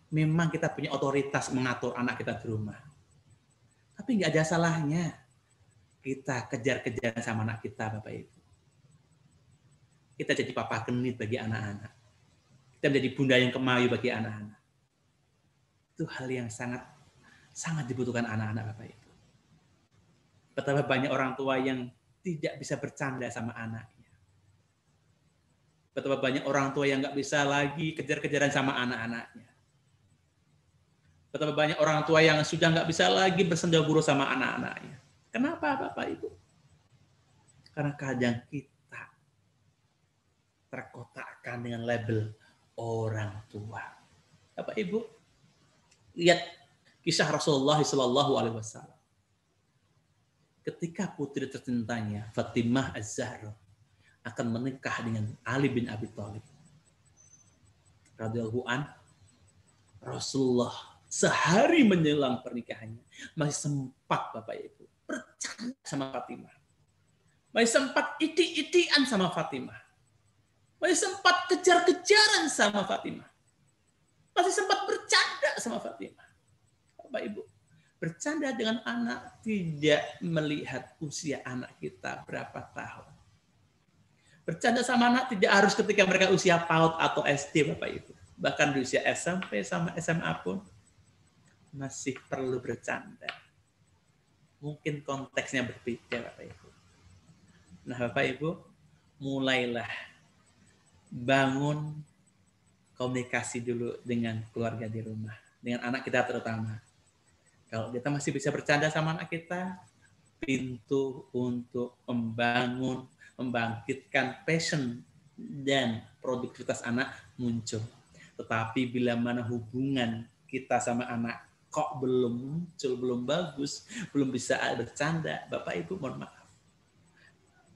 Memang kita punya otoritas mengatur anak kita di rumah. Tapi nggak ada salahnya kita kejar-kejaran sama anak kita, Bapak Ibu. Kita jadi papa genit bagi anak-anak. Kita menjadi bunda yang kemayu bagi anak-anak. Itu hal yang sangat dibutuhkan anak-anak, Bapak Ibu. Betapa banyak orang tua yang tidak bisa bercanda sama anaknya. Betapa banyak orang tua yang nggak bisa lagi kejar-kejaran sama anak-anaknya. Betapa banyak orang tua yang sudah nggak bisa lagi bersendaguru sama anak-anaknya. Kenapa Bapak Ibu? Karena kadang kita terkotakkan dengan label orang tua. Bapak Ibu, lihat kisah Rasulullah SAW. Ketika putri tercintanya Fatimah Az-Zahra akan menikah dengan Ali bin Abi Thalib radhiyallahu an, Rasulullah sehari menjelang pernikahannya masih sempat Bapak Ibu bercanda sama Fatimah, masih sempat iti-itian sama Fatimah, masih sempat kejar-kejaran sama Fatimah, masih sempat bercanda sama Fatimah. Bapak Ibu, bercanda dengan anak tidak melihat usia anak kita berapa tahun. Bercanda sama anak tidak harus ketika mereka usia PAUD atau SD, Bapak Ibu. Bahkan di usia SMP sama SMA pun masih perlu bercanda. Mungkin konteksnya berbeda, Bapak Ibu. Nah, Bapak Ibu, mulailah bangun komunikasi dulu dengan keluarga di rumah, dengan anak kita terutama. Kalau kita masih bisa bercanda sama anak kita, pintu untuk membangun, membangkitkan passion dan produktivitas anak muncul. Tetapi bila mana hubungan kita sama anak kok belum muncul, belum bagus, belum bisa bercanda, Bapak Ibu mohon maaf,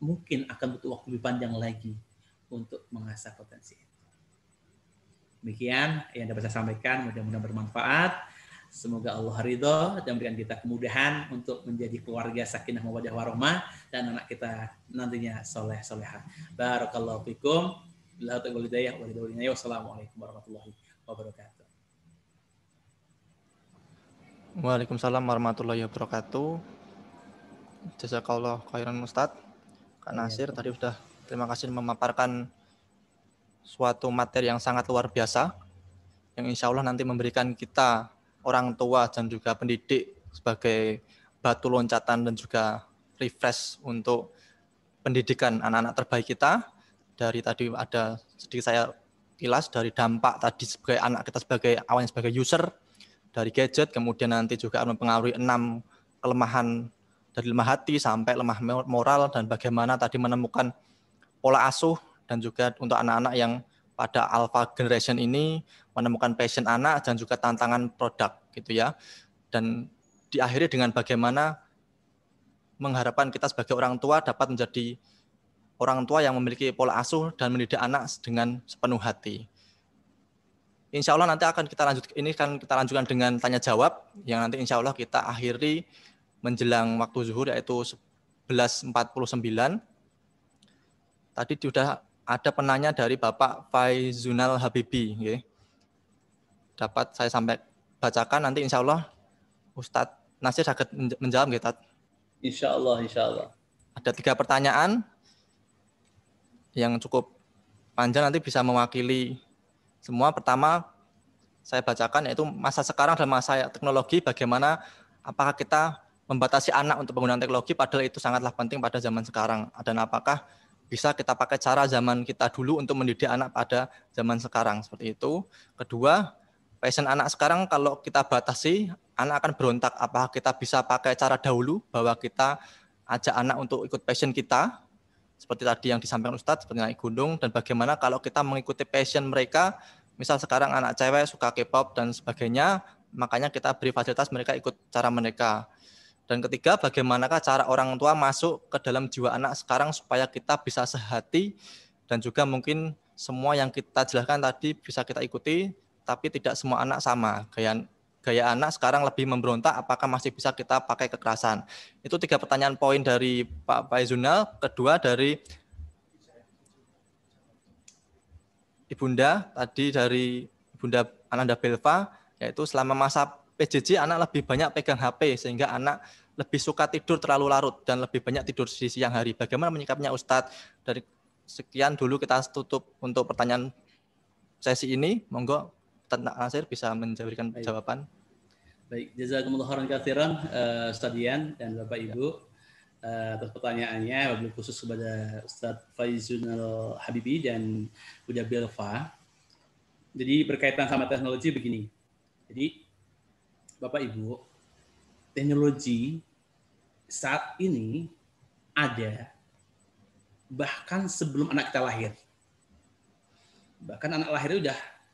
mungkin akan butuh waktu lebih panjang lagi untuk mengasah potensi itu. Demikian yang dapat saya sampaikan, mudah-mudahan bermanfaat. Semoga Allah ridho dan memberikan kita kemudahan untuk menjadi keluarga sakinah mawaddah warahmah dan anak kita nantinya soleh soleha. Barakallahu fikum. Wassalamualaikum warahmatullahi wabarakatuh. Waalaikumsalam warahmatullahi wabarakatuh. Jazakallah khairan Ustadz. Kak Nasir tadi sudah terima kasih memaparkan suatu materi yang sangat luar biasa yang insya Allah nanti memberikan kita orang tua dan juga pendidik sebagai batu loncatan dan juga refresh untuk pendidikan anak-anak terbaik kita. Dari tadi ada sedikit saya kilas dari dampak tadi sebagai anak kita sebagai awalnya sebagai user dari gadget, kemudian nanti juga akan mempengaruhi 6 kelemahan dari lemah hati sampai lemah moral, dan bagaimana tadi menemukan pola asuh dan juga untuk anak-anak yang pada alpha generation ini menemukan passion anak dan juga tantangan produk gitu ya. Dan diakhiri dengan bagaimana mengharapkan kita sebagai orang tua dapat menjadi orang tua yang memiliki pola asuh dan mendidik anak dengan sepenuh hati. Insya Allah nanti akan kita lanjutkan dengan tanya jawab yang nanti insya Allah kita akhiri menjelang waktu zuhur yaitu 11.49. Tadi sudah ada penanya dari Bapak Faizunal Habibi. Okay. Dapat saya sampai bacakan nanti insya Allah Ustadz Nasir akan menjawab. Gitu. Insya Allah, insya Allah. Ada 3 pertanyaan yang cukup panjang nanti bisa mewakili semua. Pertama saya bacakan yaitu masa sekarang dan masa teknologi, bagaimana apakah kita membatasi anak untuk penggunaan teknologi padahal itu sangatlah penting pada zaman sekarang, dan apakah bisa kita pakai cara zaman kita dulu untuk mendidik anak pada zaman sekarang seperti itu. Kedua, passion anak sekarang kalau kita batasi, anak akan berontak. Apakah kita bisa pakai cara dahulu bahwa kita ajak anak untuk ikut passion kita, seperti tadi yang disampaikan Ustadz, seperti naik gunung, dan bagaimana kalau kita mengikuti passion mereka, misal sekarang anak cewek suka K-pop dan sebagainya, makanya kita beri fasilitas mereka ikut cara mereka. Dan ketiga, bagaimanakah cara orang tua masuk ke dalam jiwa anak sekarang supaya kita bisa sehati dan juga mungkin semua yang kita jelaskan tadi bisa kita ikuti, tapi tidak semua anak sama. Gaya anak sekarang lebih memberontak, apakah masih bisa kita pakai kekerasan? Itu 3 pertanyaan poin dari Pak Faizunal. Kedua dari Ibunda, tadi dari Ibunda Ananda Belva, yaitu selama masa PJJ anak lebih banyak pegang HP sehingga anak lebih suka tidur terlalu larut dan lebih banyak tidur di siang hari. Bagaimana menyikapnya Ustadz? Dari sekian dulu kita tutup untuk pertanyaan sesi ini. Monggo Ustadz Nasir bisa memberikan jawaban. Baik, jazakumullah khairan katsiran Ustadz Dian dan Bapak Ibu atas pertanyaannya, wabil khusus kepada Ustadz Faizunal Habibi dan Bunda Belva. Jadi berkaitan sama teknologi begini. Jadi Bapak Ibu, teknologi saat ini ada, bahkan sebelum anak kita lahir. Bahkan anak lahir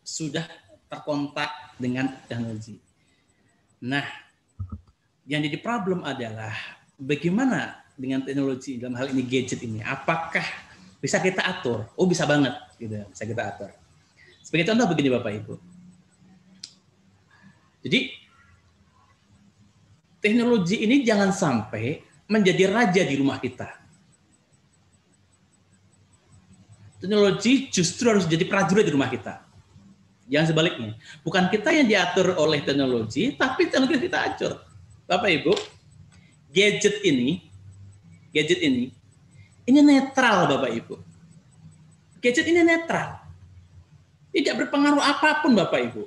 sudah terkontak dengan teknologi. Nah, yang jadi problem adalah bagaimana dengan teknologi dalam hal ini gadget ini. Apakah bisa kita atur? Oh, bisa banget, gitu. Bisa kita atur. Sebagai contoh begini Bapak Ibu. Jadi teknologi ini jangan sampai menjadi raja di rumah kita. Teknologi justru harus jadi prajurit di rumah kita. Jangan sebaliknya. Bukan kita yang diatur oleh teknologi, tapi teknologi kita atur. Bapak Ibu, gadget ini netral Bapak Ibu. Gadget ini netral. Tidak berpengaruh apapun Bapak Ibu.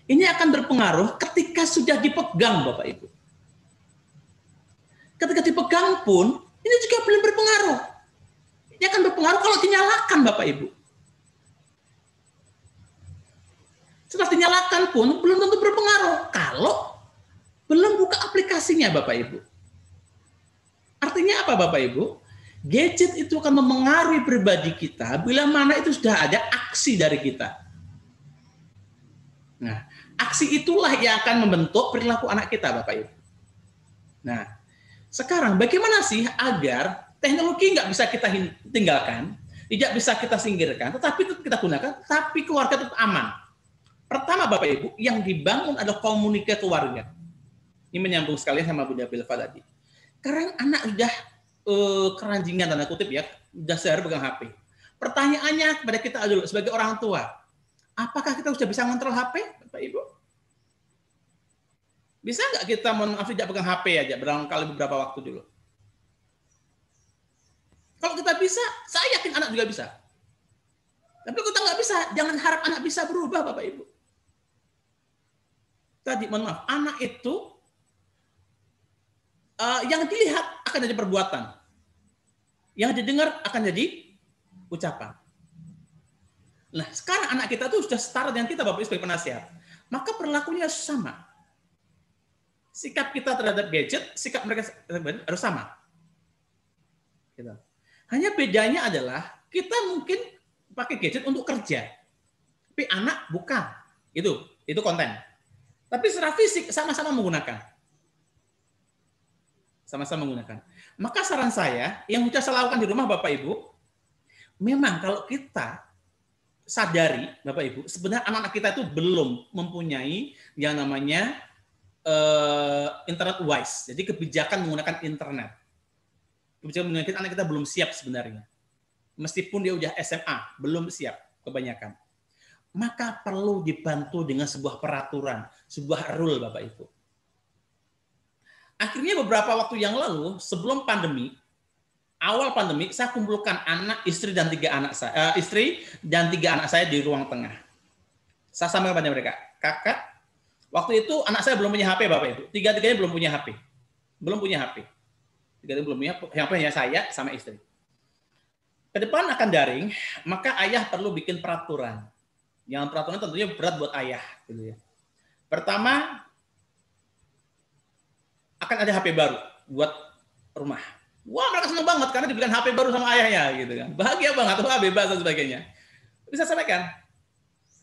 Ini akan berpengaruh ketika sudah dipegang Bapak Ibu. Ketika dipegang pun, ini juga belum berpengaruh. Ini akan berpengaruh kalau dinyalakan Bapak Ibu. Setelah dinyalakan pun belum tentu berpengaruh kalau belum buka aplikasinya Bapak Ibu. Artinya apa Bapak Ibu? Gadget itu akan memengaruhi pribadi kita bila mana itu sudah ada aksi dari kita. Nah, aksi itulah yang akan membentuk perilaku anak kita Bapak Ibu. Nah, sekarang bagaimana sih agar teknologi nggak bisa kita tinggalkan, tidak bisa kita singkirkan, tetapi tetap kita gunakan, tapi keluarga tetap aman. Pertama Bapak Ibu, yang dibangun adalah komunikasi keluarga. Ini menyambung sekalian sama Bunda Belva tadi. Karena anak sudah keranjingan tanda kutip ya, sudah sehari pegang HP. Pertanyaannya kepada kita dulu sebagai orang tua, apakah kita sudah bisa ngontrol HP, Bapak Ibu? Bisa nggak kita tidak pegang HP aja barangkali beberapa waktu dulu? Kalau kita bisa, saya yakin anak juga bisa. Tapi kalau kita nggak bisa, jangan harap anak bisa berubah, Bapak Ibu. Tadi, mohon maaf, anak itu yang dilihat akan jadi perbuatan. Yang didengar akan jadi ucapan. Nah, sekarang anak kita tuh sudah setara dengan kita, Bapak Ibu, sebagai penasihat. Maka perilakunya sama. Sikap kita terhadap gadget, sikap mereka harus sama. Gitu. Hanya bedanya adalah kita mungkin pakai gadget untuk kerja. Tapi anak bukan. Itu konten. Tapi secara fisik sama-sama menggunakan. Sama-sama menggunakan. Maka saran saya, yang sudah saya lakukan di rumah Bapak Ibu, memang kalau kita sadari Bapak Ibu, sebenarnya anak-anak kita itu belum mempunyai yang namanya internet wise. Jadi kebijakan menggunakan internet. Kebijakan menggunakan anak kita belum siap sebenarnya. Meskipun dia udah SMA, belum siap kebanyakan. Maka perlu dibantu dengan sebuah peraturan, sebuah rule Bapak Ibu. Akhirnya beberapa waktu yang lalu, sebelum pandemi, awal pandemi, saya kumpulkan istri dan tiga anak saya di ruang tengah. Saya sampaikan kepada mereka, kakak, waktu itu anak saya belum punya HP, Bapak Ibu. Tiga-tiganya belum punya HP. Belum punya HP. Tiga-tiganya belum punya HP, hanya saya sama istri. Ke depan akan daring, maka ayah perlu bikin peraturan. Yang peraturan tentunya berat buat ayah. Gitu ya. Pertama, akan ada HP baru buat rumah. Wah, mereka senang banget karena diberikan HP baru sama ayahnya. Gitu kan. Bahagia banget, wah bebas dan sebagainya. Bisa sampaikan.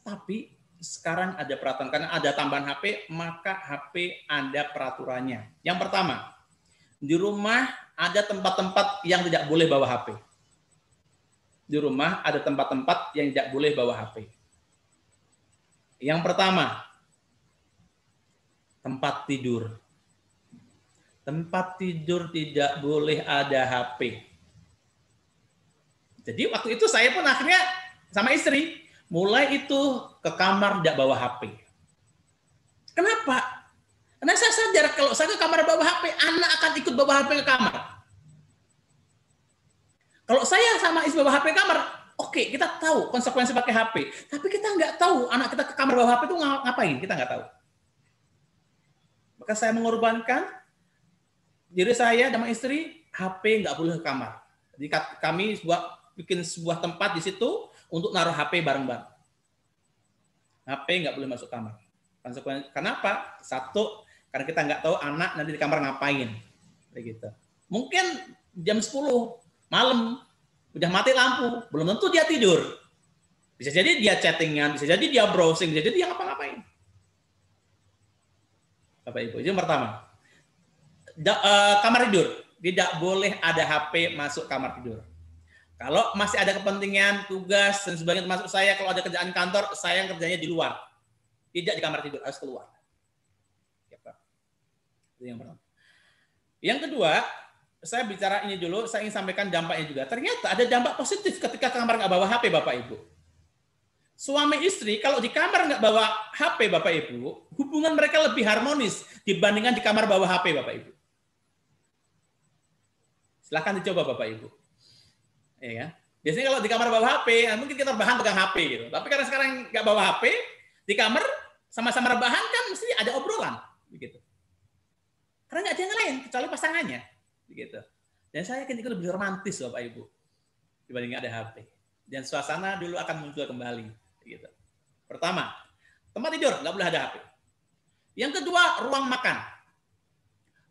Tapi sekarang ada peraturan, karena ada tambahan HP, maka HP ada peraturannya. Yang pertama, di rumah ada tempat-tempat yang tidak boleh bawa HP. Di rumah ada tempat-tempat yang tidak boleh bawa HP. Yang pertama, tempat tidur. Tempat tidur tidak boleh ada HP. Jadi waktu itu saya pun akhirnya sama istri, mulai itu ke kamar tidak bawa HP. Kenapa? Karena saya sadar kalau saya ke kamar bawa HP, anak akan ikut bawa HP ke kamar. Kalau saya sama istri bawa HP ke kamar, oke, kita tahu konsekuensi pakai HP. Tapi kita nggak tahu anak kita ke kamar bawa HP itu ngapain, kita nggak tahu. Maka saya mengorbankan diri saya sama istri, HP nggak boleh ke kamar. Jadi kami bikin sebuah tempat di situ untuk naruh HP bareng-bareng. HP nggak boleh masuk kamar. Konsekuensi, kenapa? Satu, karena kita nggak tahu anak nanti di kamar ngapain. Begitu. Mungkin jam 10 malam udah mati lampu, belum tentu dia tidur. Bisa jadi dia chattingan, bisa jadi dia browsing, bisa jadi dia ngapa-ngapain. Bapak Ibu, itu yang pertama. Kamar tidur, tidak boleh ada HP masuk kamar tidur. Kalau masih ada kepentingan, tugas, dan sebagainya, termasuk saya, kalau ada kerjaan kantor, saya yang kerjanya di luar. Tidak di kamar tidur, harus keluar. Itu yang pertama. Yang kedua, saya bicara ini dulu, saya ingin sampaikan dampaknya juga. Ternyata ada dampak positif ketika kamar nggak bawa HP, Bapak Ibu. Suami istri, kalau di kamar nggak bawa HP, Bapak Ibu, hubungan mereka lebih harmonis dibandingkan di kamar bawa HP, Bapak Ibu. Silahkan dicoba, Bapak Ibu. Ya kan? Biasanya kalau di kamar bawa HP, mungkin kita rebahan pegang HP gitu. Tapi karena sekarang nggak bawa HP, di kamar sama-sama rebahan kan mesti ada obrolan, begitu. Karena nggak ada yang lain kecuali pasangannya, begitu. Dan saya yakin itu lebih romantis, Bapak Ibu, dibanding ada HP. Dan suasana dulu akan muncul kembali, begitu. Pertama, tempat tidur nggak boleh ada HP. Yang kedua, ruang makan.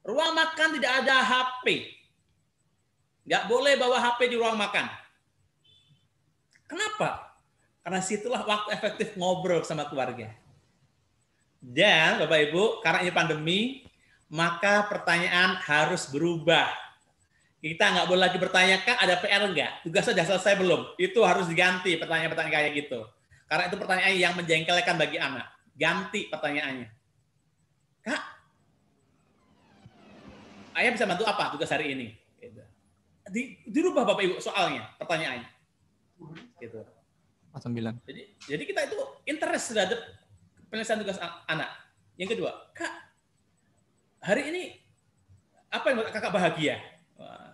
Ruang makan tidak ada HP. Nggak boleh bawa HP di ruang makan. Kenapa? Karena situlah waktu efektif ngobrol sama keluarga. Dan Bapak Ibu, karena ini pandemi, maka pertanyaan harus berubah. Kita nggak boleh lagi bertanya, Kak, ada PR nggak? Tugas sudah selesai belum? Itu harus diganti pertanyaan-pertanyaan kayak gitu. Karena itu pertanyaan yang menjengkelkan bagi anak. Ganti pertanyaannya. Kak, ayah bisa bantu apa tugas hari ini? Dirubah Bapak Ibu soalnya, pertanyaannya. Gitu. 9. Jadi kita itu interest terhadap penyelesaian tugas anak. Yang kedua, Kak, hari ini apa yang buat Kakak bahagia? Wah.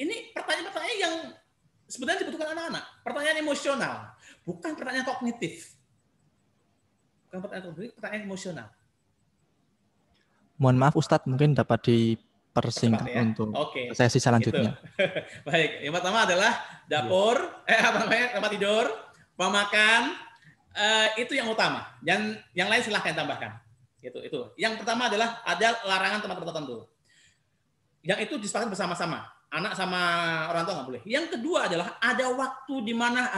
Ini pertanyaan-pertanyaan yang sebenarnya dibutuhkan anak-anak. Pertanyaan emosional, bukan pertanyaan kognitif. Bukan pertanyaan kognitif, pertanyaan emosional. Mohon maaf Ustadz, mungkin dapat dipersingkat ya? untuk Oke. sesi selanjutnya. Gitu. Baik, yang pertama adalah dapur, tempat tidur, pemakan, itu yang utama. Yang lain silahkan tambahkan. Itu. Yang pertama adalah ada larangan tempat tertentu. Yang itu disepakati bersama-sama. Anak sama orang tua nggak boleh. Yang kedua adalah ada waktu di mana